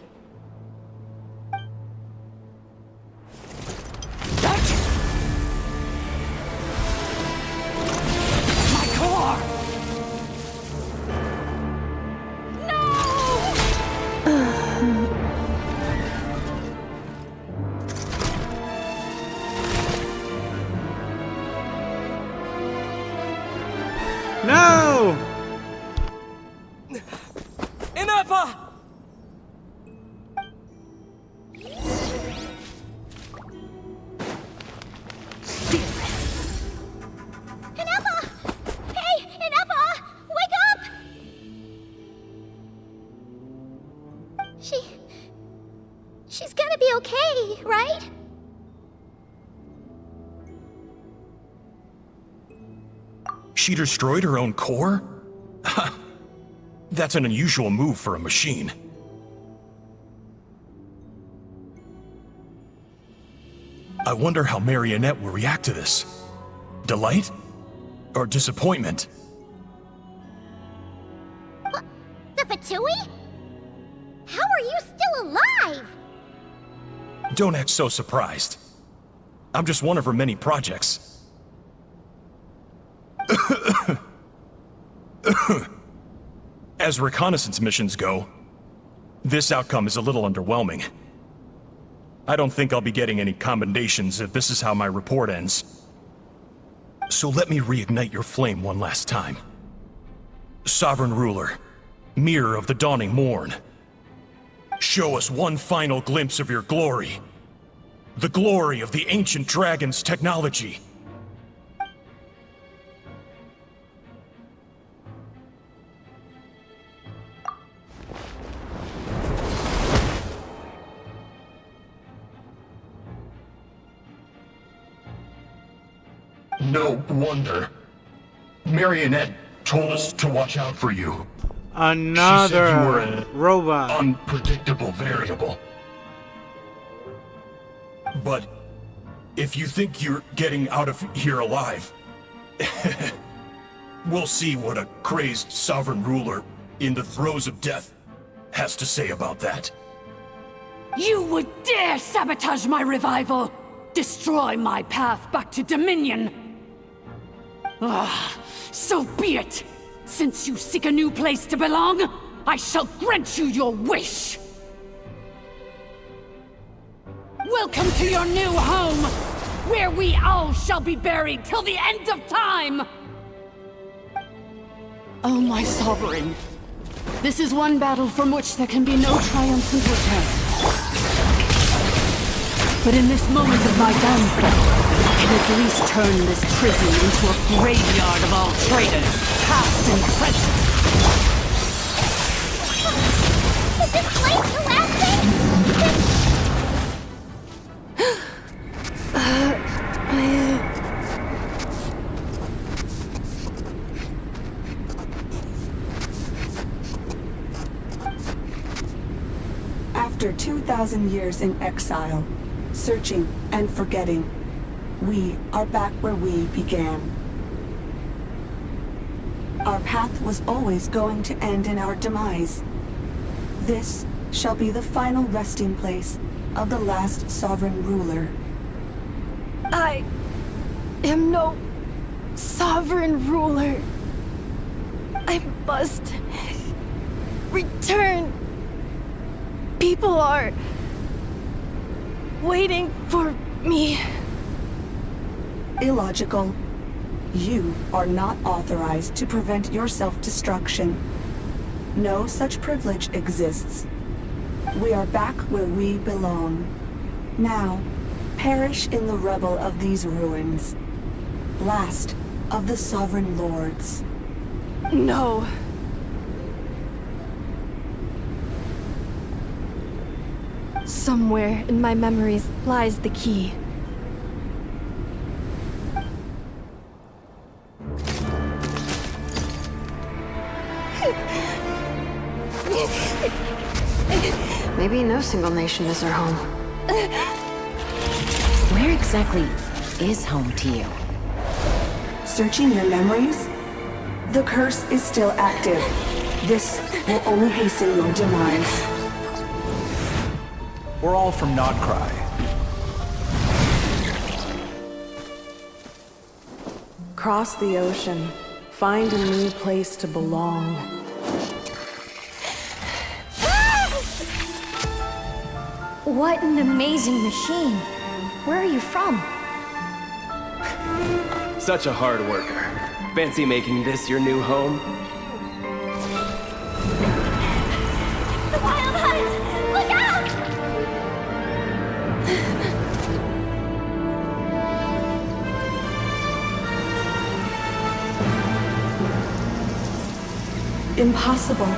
No! Ineffa! Ineffa! Hey, Ineffa! Wake up! She's gonna be okay, right? She destroyed her own core? That's an unusual move for a machine. I wonder how Marionette will react to this. Delight? Or disappointment? The Fatui? How are you still alive? Don't act so surprised. I'm just one of her many projects. As reconnaissance missions go, this outcome is a little underwhelming. I don't think I'll be getting any commendations if this is how my report ends. So let me reignite your flame one last time. Sovereign Ruler, Mirror of the Dawning Morn, show us one final glimpse of your glory. The glory of the ancient dragon's technology. No wonder. Marionette told us to watch out for you. Another She said you were an robot. Unpredictable variable. But if you think you're getting out of here alive, we'll see what a crazed sovereign ruler in the throes of death has to say about that. You would dare sabotage my revival! Destroy my path back to Dominion! Ah, so be it! Since you seek a new place to belong, I shall grant you your wish! Welcome to your new home, where we all shall be buried till the end of time! Oh, my sovereign. This is one battle from which there can be no triumphant return. But in this moment of my downfall, I can at least turn this prison into a graveyard of all traitors, past and present. Is this place the last thing? After 2,000 years in exile, searching and forgetting, we are back where we began. Our path was always going to end in our demise. This shall be the final resting place of the last sovereign ruler. I am no sovereign ruler. I must return. People are waiting for me. Illogical. You are not authorized to prevent your self-destruction. No such privilege exists. We are back where we belong. Now, perish in the rubble of these ruins. Last of the sovereign lords. No. Somewhere in my memories lies the key. Maybe no single nation is our home. Where exactly is home to you? Searching your memories? The curse is still active. This will only hasten your demise. We're all from Notcry. Cross the ocean. Find a new place to belong. What an amazing machine. Where are you from? Such a hard worker. Fancy making this your new home? The Wild Hunt! Look out! Impossible.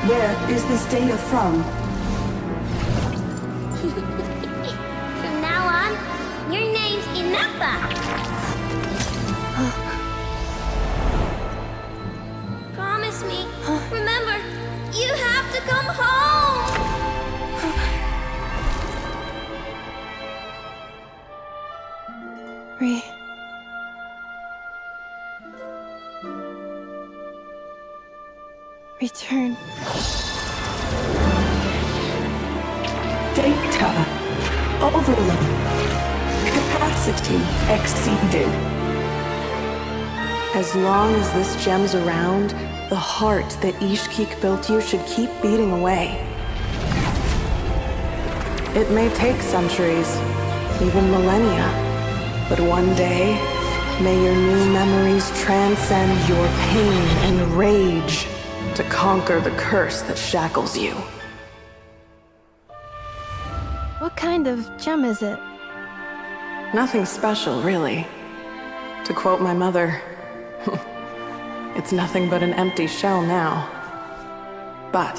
Where is this data from? From now on, your name's Ineffa. Promise me. Remember, you have to come home. Return. Data. Overload. Capacity exceeded. As long as this gem's around, the heart that Ishkik built you should keep beating away. It may take centuries, even millennia, but one day, may your new memories transcend your pain and rage to conquer the curse that shackles you. What kind of gem is it? Nothing special, really. To quote my mother, it's nothing but an empty shell now. But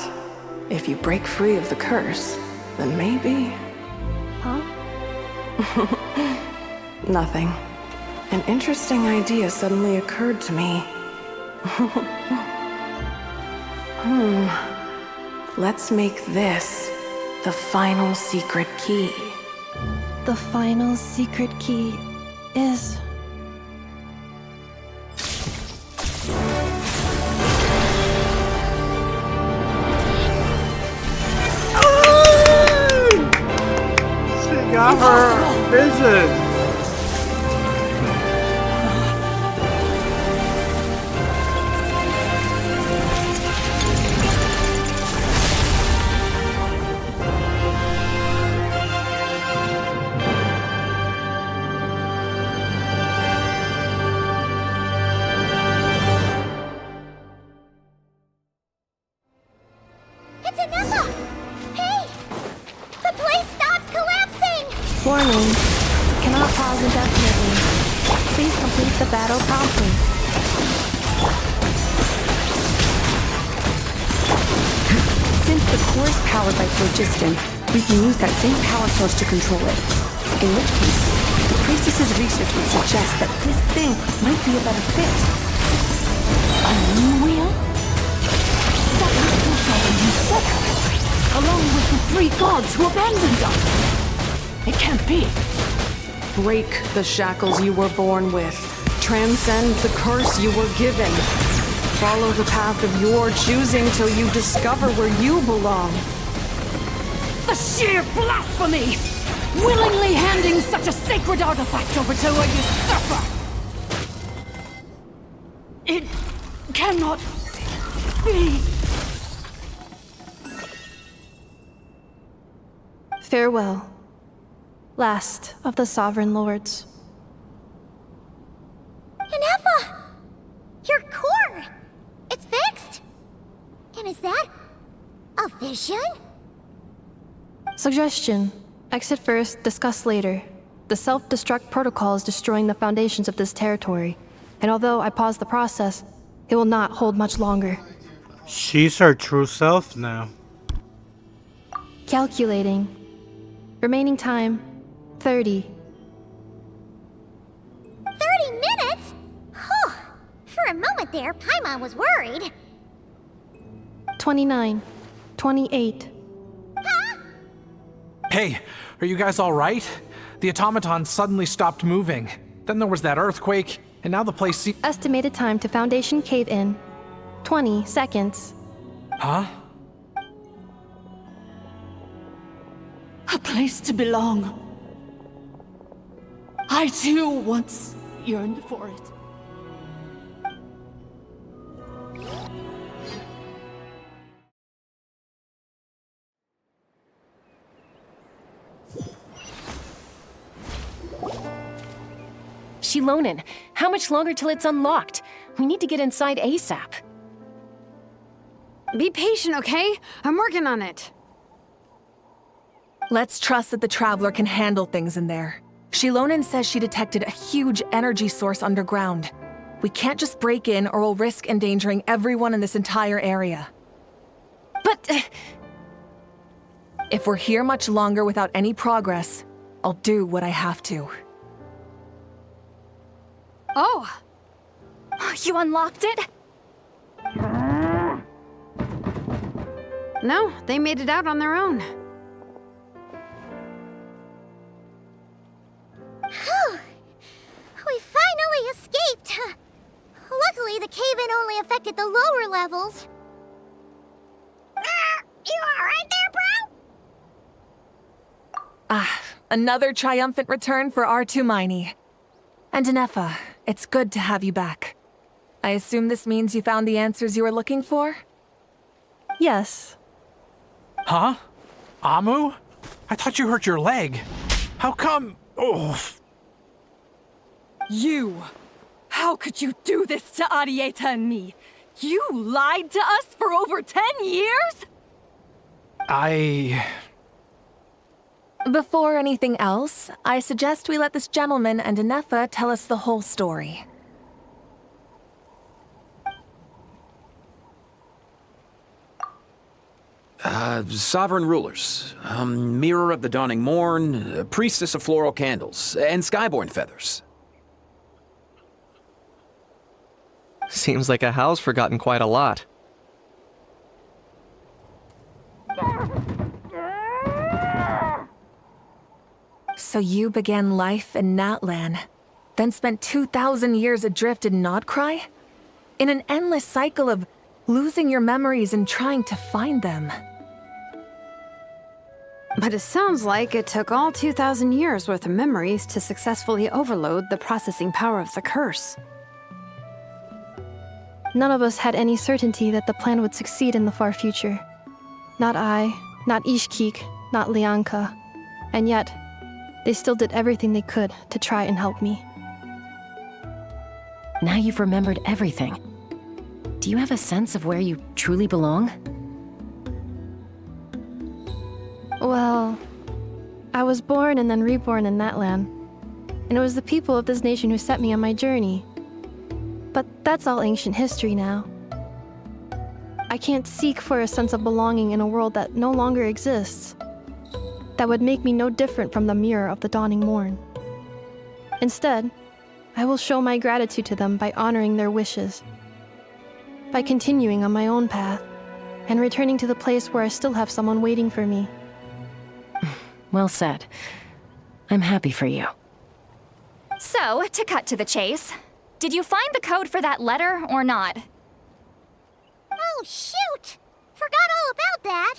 if you break free of the curse, then maybe... Huh? Nothing. An interesting idea suddenly occurred to me. Let's make this the final secret key. The final secret key is... She got her vision. It's Ineffa! Hey! The place stopped collapsing! Warning. Cannot pause indefinitely. Please complete the battle promptly. Since the core is powered by phlogiston, we can use that same power source to control it. In which case, the priestess's research would suggest that this thing might be a better fit. A new wheel? That was Wholesome himself, along with the 3 gods who abandoned us. It can't be. Break the shackles you were born with. Transcend the curse you were given. Follow the path of your choosing till you discover where you belong. The sheer blasphemy! Willingly handing such a sacred artifact over to a usurper! It cannot be. Farewell. Last of the Sovereign Lords. Ineffa! Your core! It's fixed! And is that a vision? Suggestion. Exit first, discuss later. The self-destruct protocol is destroying the foundations of this territory, and although I paused the process, it will not hold much longer. She's her true self now. Calculating. Remaining time, 30. 30 minutes? Whew. For a moment there, Paimon was worried. 29. 28. Hey, are you guys all right? The automaton suddenly stopped moving. Then there was that earthquake, and now the place Estimated time to Foundation cave-in, 20 seconds. Huh? A place to belong. I too once yearned for it. Shilonen, how much longer till it's unlocked? We need to get inside ASAP. Be patient, okay? I'm working on it. Let's trust that the Traveler can handle things in there. Shilonen says she detected a huge energy source underground. We can't just break in or we'll risk endangering everyone in this entire area. But... if we're here much longer without any progress, I'll do what I have to. Oh! You unlocked it? No, they made it out on their own. Whew. We finally escaped. Luckily, the cave-in only affected the lower levels. You alright there, bro? Ah, another triumphant return for R2 Miney. And Ineffa, it's good to have you back. I assume this means you found the answers you were looking for? Yes. Huh? Amu? I thought you hurt your leg. How come? Oh. You! How could you do this to Arieta and me? You lied to us for over 10 years? Before anything else, I suggest we let this gentleman and Ineffa tell us the whole story. Sovereign rulers, Mirror of the Dawning Morn, Priestess of Floral Candles, and Skyborn Feathers. Seems like a howl's forgotten quite a lot. So you began life in Natlan, then spent 2,000 years adrift in Nodcry? In an endless cycle of losing your memories and trying to find them. But it sounds like it took all 2,000 years worth of memories to successfully overload the processing power of the curse. None of us had any certainty that the plan would succeed in the far future. Not I, not Ishkik, not Lianka. And yet, they still did everything they could to try and help me. Now you've remembered everything. Do you have a sense of where you truly belong? Well, I was born and then reborn in that land. And it was the people of this nation who set me on my journey. But that's all ancient history now. I can't seek for a sense of belonging in a world that no longer exists. That would make me no different from the mirror of the dawning morn. Instead, I will show my gratitude to them by honoring their wishes. By continuing on my own path, and returning to the place where I still have someone waiting for me. Well said. I'm happy for you. So, to cut to the chase, did you find the code for that letter or not? Oh, shoot! Forgot all about that!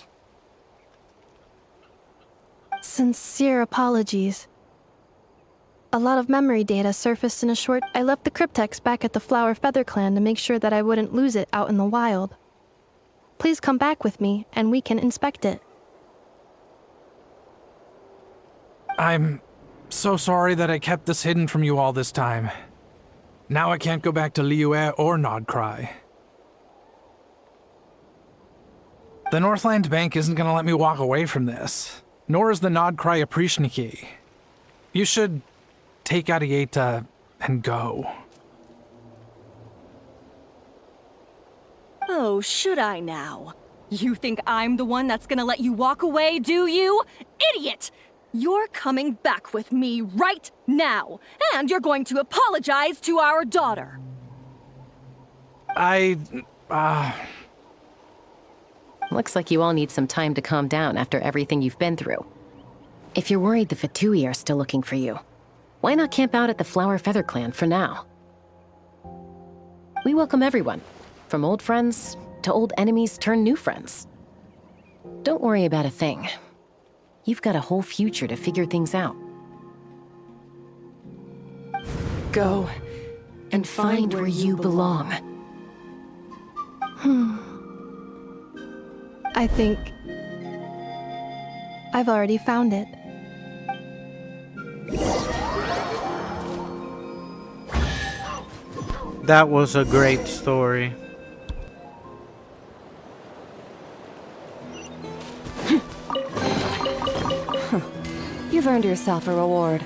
Sincere apologies. A lot of memory data surfaced in a short... I left the cryptex back at the Flower Feather Clan to make sure that I wouldn't lose it out in the wild. Please come back with me, and we can inspect it. I'm so sorry that I kept this hidden from you all this time. Now I can't go back to Liyue or Nodcry. The Northland Bank isn't gonna let me walk away from this, nor is the Nodcry Aprishniki. You should take Arieta and go. Oh, should I now? You think I'm the one that's gonna let you walk away, do you? Idiot! You're coming back with me right now, and you're going to apologize to our daughter. Looks like you all need some time to calm down after everything you've been through. If you're worried the Fatui are still looking for you, why not camp out at the Flower Feather Clan for now? We welcome everyone, from old friends to old enemies turned new friends. Don't worry about a thing. You've got a whole future to figure things out. Go and find where you belong. I think... I've already found it. That was a great story. You've earned yourself a reward.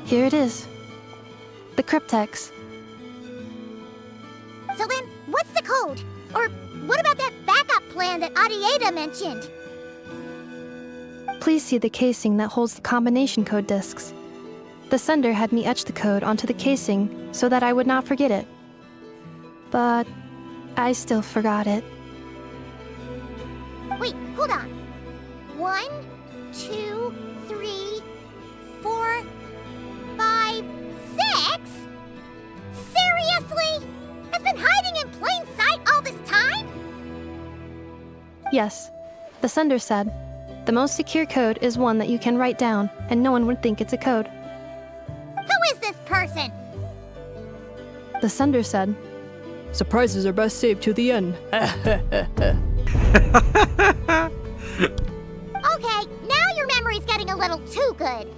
Here it is. The cryptex. So then, what's the code? Or what about that backup plan that Arieta mentioned? Please see the casing that holds the combination code discs. The sender had me etch the code onto the casing so that I would not forget it. But I still forgot it. Wait, hold on. 1, 2, 3, 4, 5, 6? Seriously? Has been hiding in plain sight all this time? Yes, the sender said, the most secure code is one that you can write down and no one would think it's a code. Who is this person? The sender said, surprises are best saved to the end. Okay, now your memory's getting a little too good.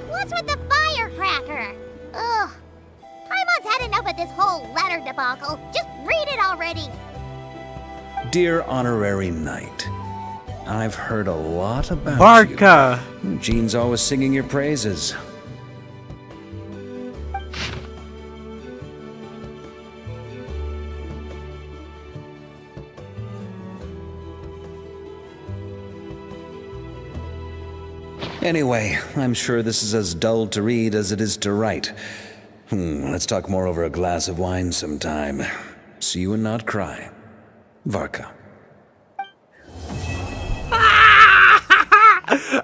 What's with the firecracker? Ugh. Paimon's had enough of this whole letter debacle. Just read it already. Dear Honorary Knight, I've heard a lot about Barca. you. Jean's always singing your praises. Anyway, I'm sure this is as dull to read as it is to write. Let's talk more over a glass of wine sometime. See you and not cry. Varka.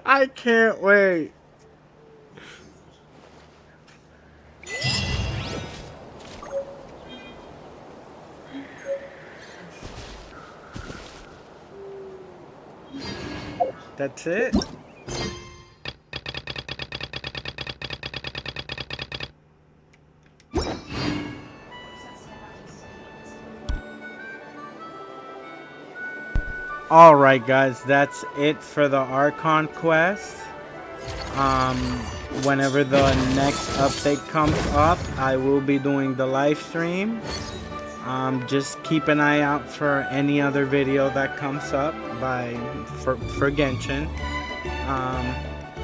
I can't wait. That's it? Alright guys, that's it for the Archon quest. Whenever the next update comes up, I will be doing the live stream. Just keep an eye out for any other video that comes up for Genshin.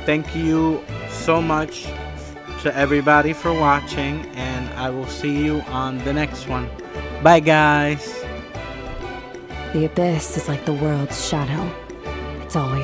Thank you so much to everybody for watching, and I will see you on the next one. Bye guys! The abyss is like the world's shadow. It's always...